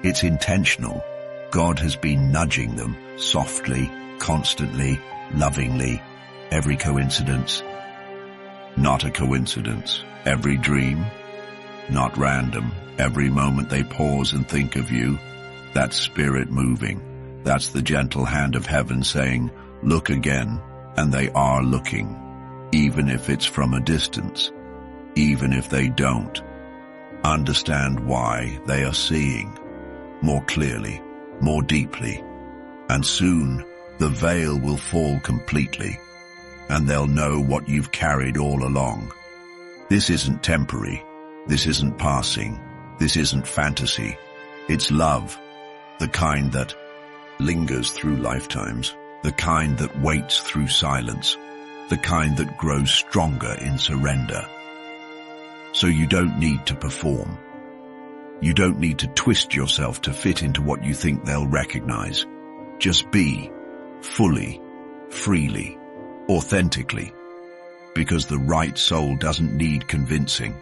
it's intentional. God has been nudging them softly, constantly, lovingly. Every coincidence, not a coincidence. Every dream, not random. Every moment they pause and think of you, that's spirit moving. That's the gentle hand of heaven saying, look again, and they are looking, even if it's from a distance, even if they don't understand why they are seeing more clearly, more deeply, and soon the veil will fall completely, and they'll know what you've carried all along. This isn't temporary, this isn't passing, this isn't fantasy, it's love, the kind that lingers through lifetimes, the kind that waits through silence, the kind that grows stronger in surrender. So you don't need to perform. You don't need to twist yourself to fit into what you think they'll recognize. Just be, fully, freely, authentically, because the right soul doesn't need convincing.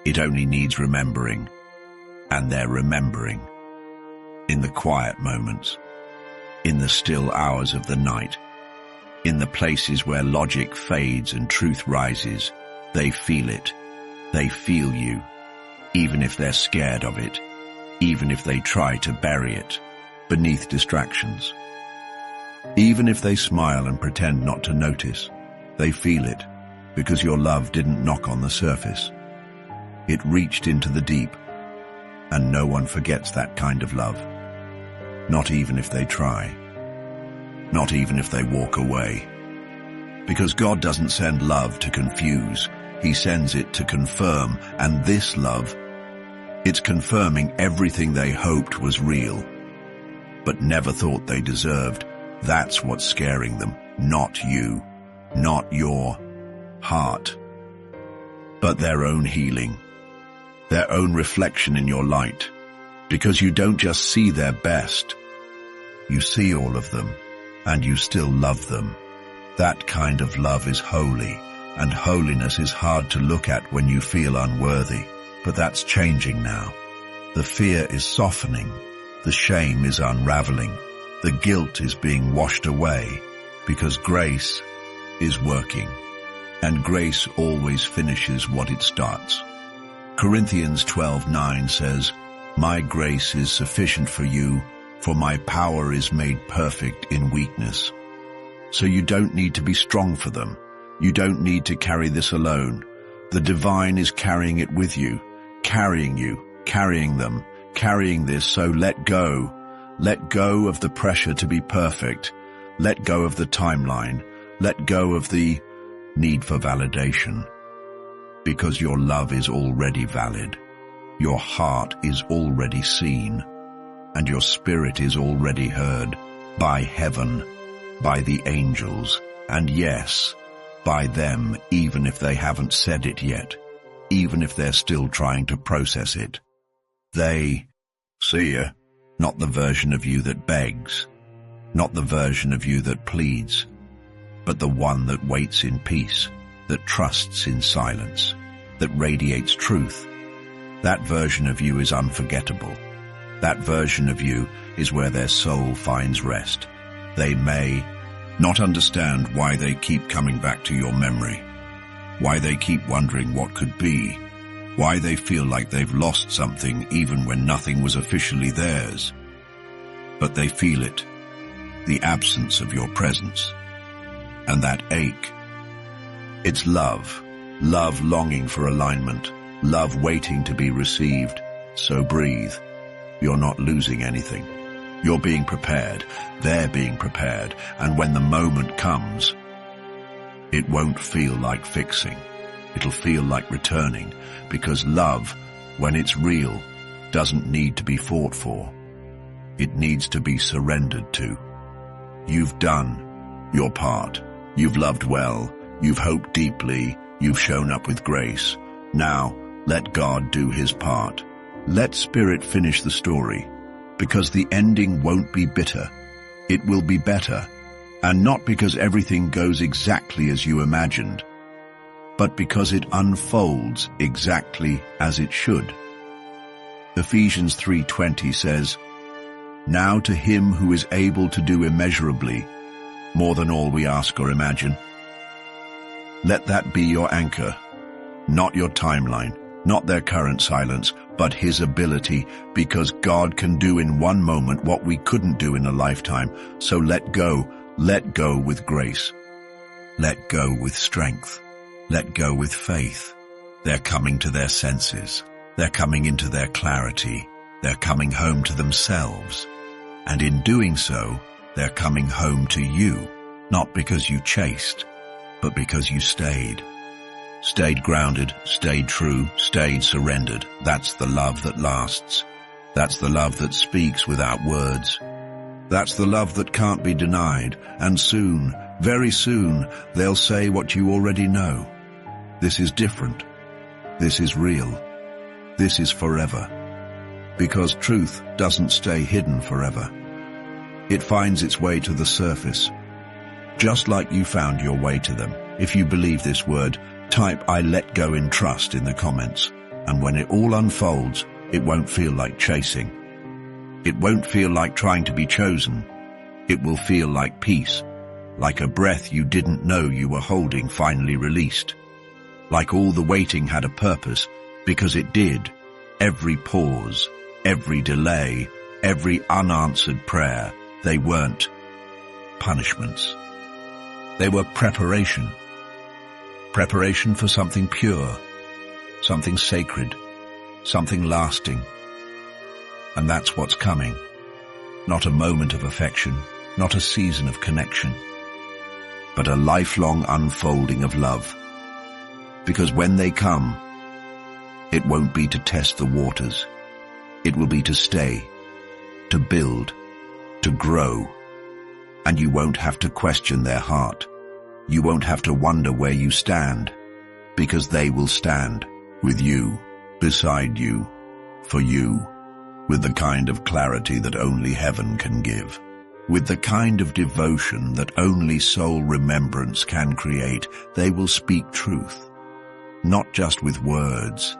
It only needs remembering, and they're remembering. In the quiet moments, in the still hours of the night, in the places where logic fades and truth rises, they feel it. They feel you, even if they're scared of it, even if they try to bury it beneath distractions. Even if they smile and pretend not to notice, they feel it, because your love didn't knock on the surface. It reached into the deep, and no one forgets that kind of love. Not even if they try. Not even if they walk away. Because God doesn't send love to confuse. He sends it to confirm, and this love, it's confirming everything they hoped was real, but never thought they deserved. That's what's scaring them, not you, not your heart, but their own healing, their own reflection in your light, because you don't just see their best, you see all of them, and you still love them. That kind of love is holy, and holiness is hard to look at when you feel unworthy, but that's changing now. The fear is softening, the shame is unraveling, the guilt is being washed away, because grace is working, and grace always finishes what it starts. Corinthians 12:9 says, "My grace is sufficient for you, for my power is made perfect in weakness." So you don't need to be strong for them. You don't need to carry this alone. The divine is carrying it with you, carrying them, carrying this. So let go. Let go of the pressure to be perfect. Let go of the timeline. Let go of the need for validation. Because your love is already valid. Your heart is already seen. And your spirit is already heard by heaven, by the angels, and yes, by them, even if they haven't said it yet, even if they're still trying to process it. They see you, not the version of you that begs, not the version of you that pleads, but the one that waits in peace, that trusts in silence, that radiates truth. That version of you is unforgettable. That version of you is where their soul finds rest. They may not understand why they keep coming back to your memory, why they keep wondering what could be, why they feel like they've lost something even when nothing was officially theirs. But they feel it, the absence of your presence, and that ache. It's love, love longing for alignment, love waiting to be received. So breathe. You're not losing anything. You're being prepared, they're being prepared, and when the moment comes, it won't feel like fixing. It'll feel like returning, because love, when it's real, doesn't need to be fought for. It needs to be surrendered to. You've done your part. You've loved well. You've hoped deeply. You've shown up with grace. Now, let God do his part. Let Spirit finish the story, because the ending won't be bitter. It will be better, and not because everything goes exactly as you imagined, but because it unfolds exactly as it should. Ephesians 3:20 says, "Now to him who is able to do immeasurably more than all we ask or imagine." Let that be your anchor, not your timeline, not their current silence, but his ability, because God can do in one moment what we couldn't do in a lifetime. So let go with grace. Let go with strength. Let go with faith. They're coming to their senses. They're coming into their clarity. They're coming home to themselves. And in doing so, they're coming home to you, not because you chased, but because you stayed. Stayed grounded, stayed true, stayed surrendered. That's the love that lasts. That's the love that speaks without words. That's the love that can't be denied. And soon, very soon, they'll say what you already know. This is different. This is real. This is forever. Because truth doesn't stay hidden forever. It finds its way to the surface, just like you found your way to them. If you believe this word, type "I let go in trust" in the comments. And when it all unfolds, it won't feel like chasing. It won't feel like trying to be chosen. It will feel like peace, like a breath you didn't know you were holding finally released. Like all the waiting had a purpose, because it did. Every pause, every delay, every unanswered prayer, they weren't punishments. They were preparation. Preparation for something pure, something sacred, something lasting. And that's what's coming. Not a moment of affection, not a season of connection, but a lifelong unfolding of love. Because when they come, it won't be to test the waters. It will be to stay, to build, to grow. And you won't have to question their heart. You won't have to wonder where you stand, because they will stand with you, beside you, for you, with the kind of clarity that only heaven can give, with the kind of devotion that only soul remembrance can create. They will speak truth, not just with words,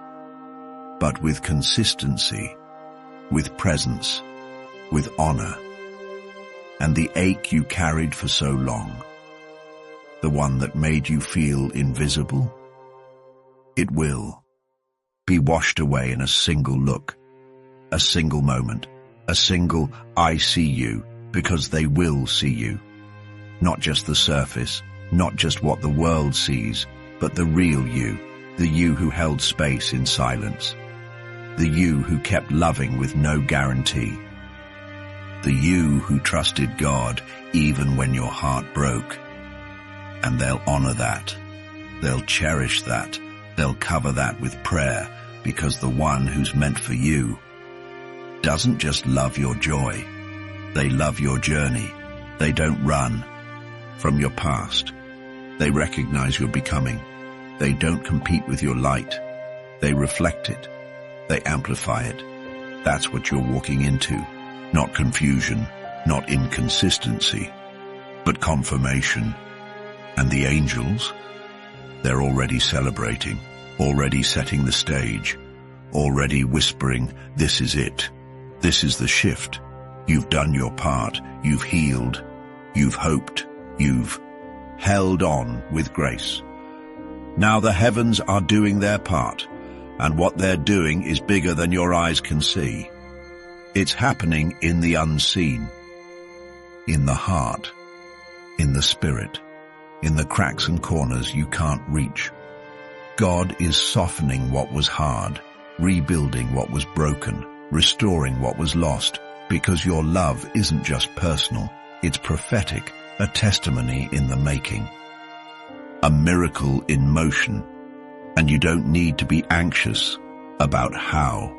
but with consistency, with presence, with honor. And the ache you carried for so long, the one that made you feel invisible, it will be washed away in a single look, a single moment, a single "I see you," because they will see you. Not just the surface, not just what the world sees, but the real you, the you who held space in silence, the you who kept loving with no guarantee, the you who trusted God even when your heart broke. And they'll honor that. They'll cherish that. They'll cover that with prayer, because the one who's meant for you doesn't just love your joy. They love your journey. They don't run from your past. They recognize your becoming. They don't compete with your light. They reflect it. They amplify it. That's what you're walking into. Not confusion, not inconsistency, but confirmation. And the angels, they're already celebrating, already setting the stage, already whispering, "This is it. This is the shift. You've done your part. You've healed. You've hoped. You've held on with grace. Now the heavens are doing their part, and what they're doing is bigger than your eyes can see. It's happening in the unseen, in the heart, in the spirit, in the cracks and corners you can't reach. God is softening what was hard, rebuilding what was broken, restoring what was lost, because your love isn't just personal, it's prophetic, a testimony in the making. A miracle in motion, and you don't need to be anxious about how.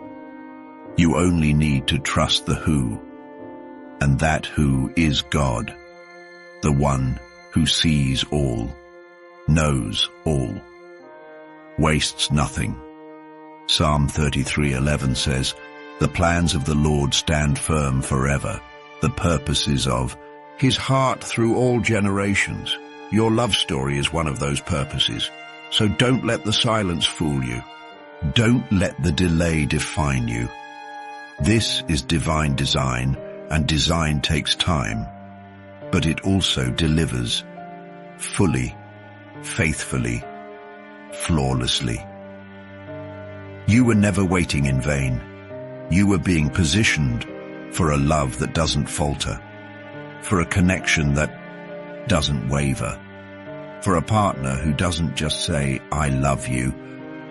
You only need to trust the who, and that who is God, the one who sees all, knows all, wastes nothing. Psalm 33:11 says, "The plans of the Lord stand firm forever, the purposes of His heart through all generations." Your love story is one of those purposes, so don't let the silence fool you. Don't let the delay define you. This is divine design, and design takes time, but it also delivers fully, faithfully, flawlessly. You were never waiting in vain. You were being positioned for a love that doesn't falter, for a connection that doesn't waver, for a partner who doesn't just say, "I love you,"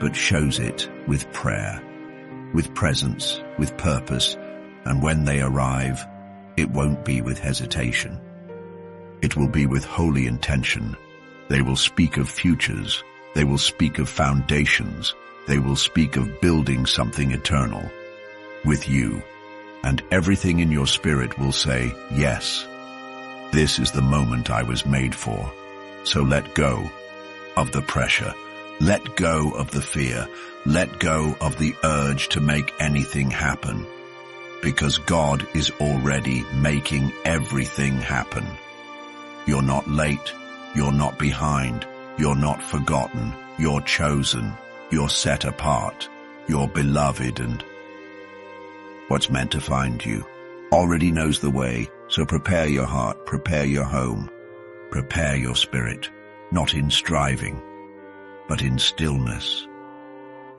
but shows it with prayer, with presence, with purpose, and when they arrive, it won't be with hesitation. It will be with holy intention. They will speak of futures. They will speak of foundations. They will speak of building something eternal with you, and everything in your spirit will say, "Yes, this is the moment I was made for." So let go of the pressure. Let go of the fear. Let go of the urge to make anything happen, because God is already making everything happen. You're not late. You're not behind. You're not forgotten. You're chosen. You're set apart. You're beloved, and what's meant to find you already knows the way. So prepare your heart, prepare your home, prepare your spirit, not in striving, but in stillness,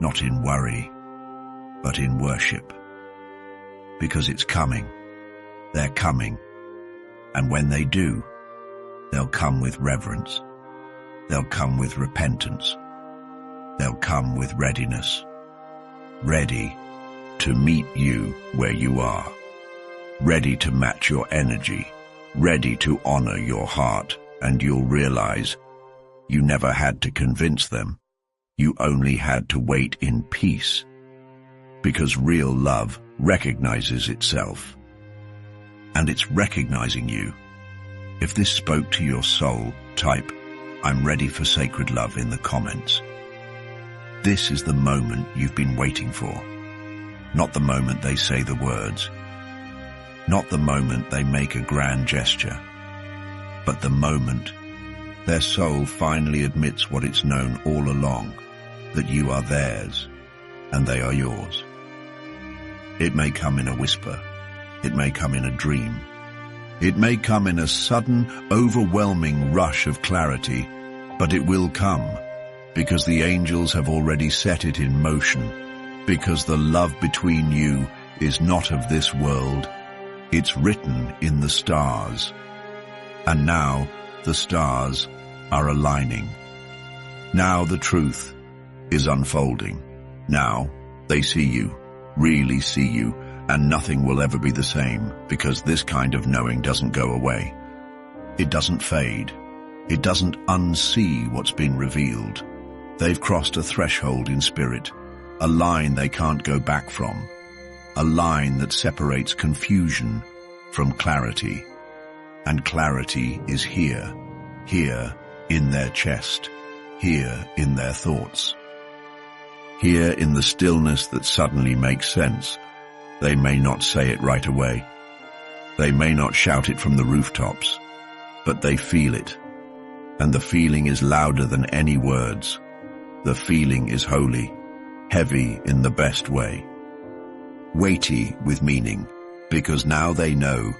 not in worry, but in worship. Because it's coming. They're coming. And when they do, they'll come with reverence. They'll come with repentance. They'll come with readiness. Ready to meet you where you are. Ready to match your energy. Ready to honor your heart. And you'll realize you never had to convince them. You only had to wait in peace. Because real love recognizes itself. And it's recognizing you. If this spoke to your soul, type, "I'm ready for sacred love" in the comments. This is the moment you've been waiting for. Not the moment they say the words. Not the moment they make a grand gesture. But the moment their soul finally admits what it's known all along, that you are theirs and they are yours. It may come in a whisper. It may come in a dream. It may come in a sudden, overwhelming rush of clarity, but it will come, because the angels have already set it in motion, because the love between you is not of this world. It's written in the stars. And now the stars are aligning. Now the truth is unfolding. Now they see you, really see you, and nothing will ever be the same, because this kind of knowing doesn't go away. It doesn't fade. It doesn't unsee what's been revealed. They've crossed a threshold in spirit, a line they can't go back from, a line that separates confusion from clarity. And clarity is here in their chest, here in their thoughts, here in the stillness that suddenly makes sense. They may not say it right away. They may not shout it from the rooftops, but they feel it. And the feeling is louder than any words. The feeling is holy, heavy in the best way, weighty with meaning, because now they know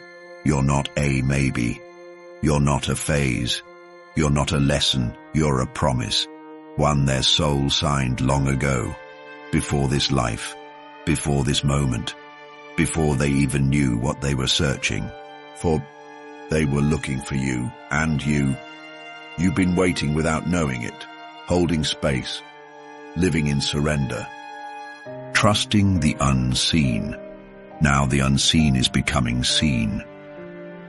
you're not a maybe. You're not a phase. You're not a lesson. You're a promise. One their soul signed long ago, before this life, before this moment, before they even knew what they were searching for. They were looking for you, and you've been waiting without knowing it, holding space, living in surrender, trusting the unseen. Now the unseen is becoming seen.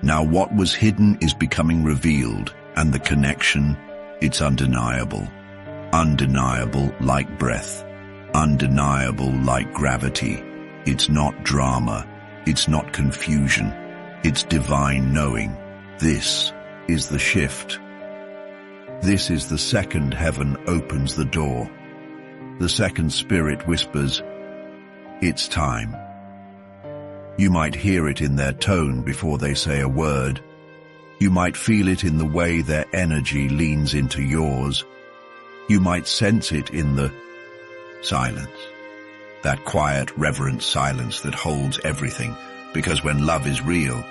Now what was hidden is becoming revealed, and the connection, it's undeniable. Undeniable like breath. Undeniable like gravity. It's not drama. It's not confusion. It's divine knowing. This is the shift. This is the second heaven opens the door. The second spirit whispers, it's time. You might hear it in their tone before they say a word. You might feel it in the way their energy leans into yours. You might sense it in the silence. That quiet, reverent silence that holds everything, because when love is real,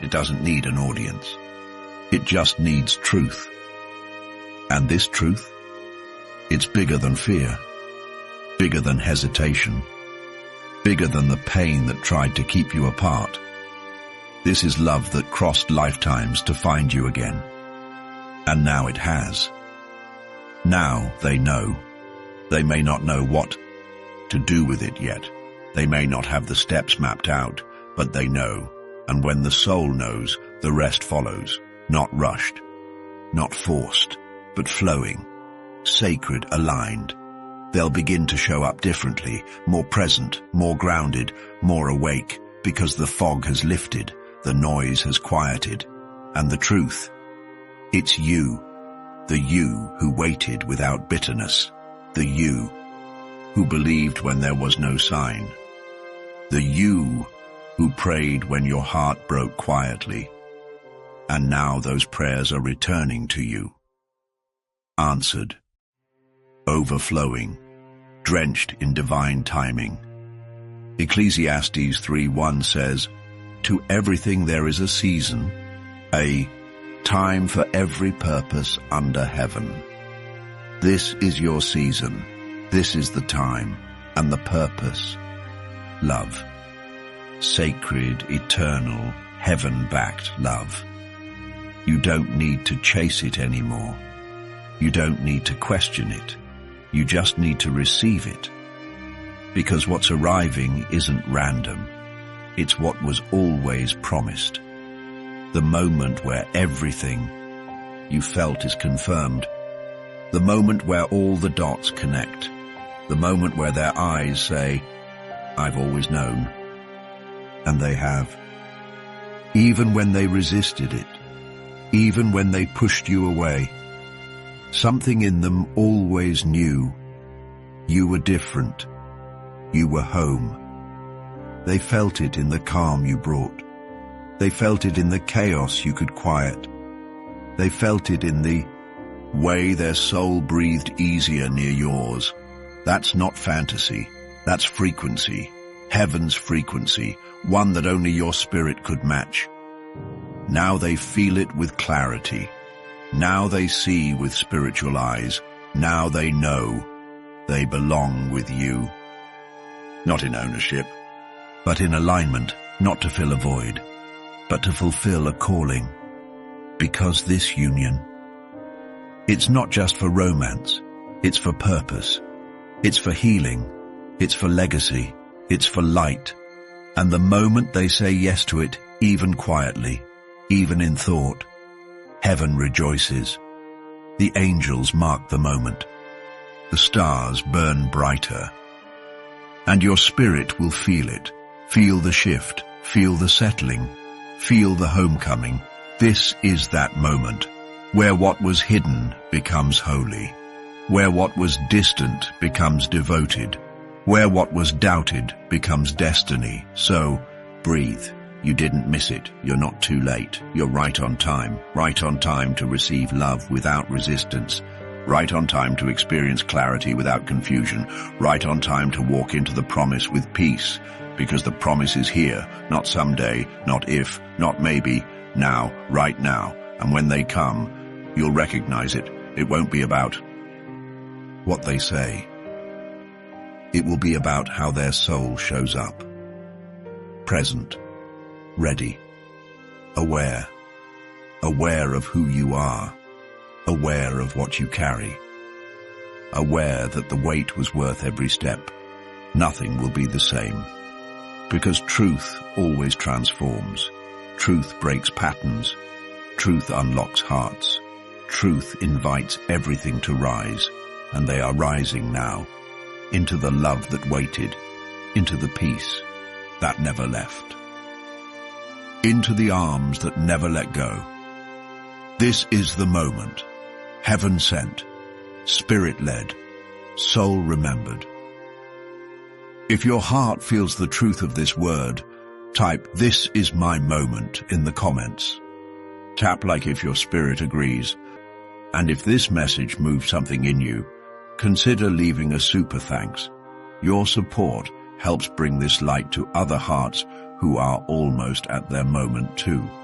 it doesn't need an audience. It just needs truth. And this truth, it's bigger than fear, bigger than hesitation, bigger than the pain that tried to keep you apart. This is love that crossed lifetimes to find you again. And now it has. Now they know. They may not know what to do with it yet. They may not have the steps mapped out, but they know. And when the soul knows, the rest follows. Not rushed, not forced, but flowing, sacred, aligned. They'll begin to show up differently, more present, more grounded, more awake, because the fog has lifted, the noise has quieted. And the truth, it's you, the you who waited without bitterness, the you who believed when there was no sign, the you who prayed when your heart broke quietly. And now those prayers are returning to you, answered, overflowing, drenched in divine timing. Ecclesiastes 3:1 says, to everything there is a season, a time for every purpose under heaven. This is your season. This is the time and the purpose. Love. Sacred, eternal, heaven-backed love. You don't need to chase it anymore. You don't need to question it. You just need to receive it. Because what's arriving isn't random. It's what was always promised. The moment where everything you felt is confirmed. The moment where all the dots connect. The moment where their eyes say, I've always known. And they have. Even when they resisted it. Even when they pushed you away. Something in them always knew. You were different. You were home. They felt it in the calm you brought. They felt it in the chaos you could quiet. They felt it in the way their soul breathed easier near yours. That's not fantasy. That's frequency. Heaven's frequency. One that only your spirit could match. Now they feel it with clarity. Now they see with spiritual eyes. Now they know they belong with you. Not in ownership, but in alignment, not to fill a void, but to fulfill a calling. Because this union, it's not just for romance, it's for purpose. It's for healing, it's for legacy, it's for light. And the moment they say yes to it, even quietly, even in thought, heaven rejoices. The angels mark the moment. The stars burn brighter. And your spirit will feel it. Feel the shift. Feel the settling. Feel the homecoming. This is that moment where what was hidden becomes holy. Where what was distant becomes devoted. Where what was doubted becomes destiny. So, breathe. You didn't miss it. You're not too late. You're right on time. Right on time to receive love without resistance. Right on time to experience clarity without confusion. Right on time to walk into the promise with peace. Because the promise is here. Not someday, not if, not maybe. Now, right now. And when they come, you'll recognize it. It won't be about what they say. It will be about how their soul shows up. Present, ready, aware of who you are, aware of what you carry, aware that the wait was worth every step. Nothing will be the same. Because truth always transforms. Truth breaks patterns. Truth unlocks hearts. Truth invites everything to rise, and they are rising now, into the love that waited, into the peace that never left, into the arms that never let go. This is the moment, heaven sent, spirit-led, soul-remembered. If your heart feels the truth of this word, type "This is my moment" in the comments. Tap like if your spirit agrees. And if this message moved something in you, consider leaving a super thanks. Your support helps bring this light to other hearts who are almost at their moment too.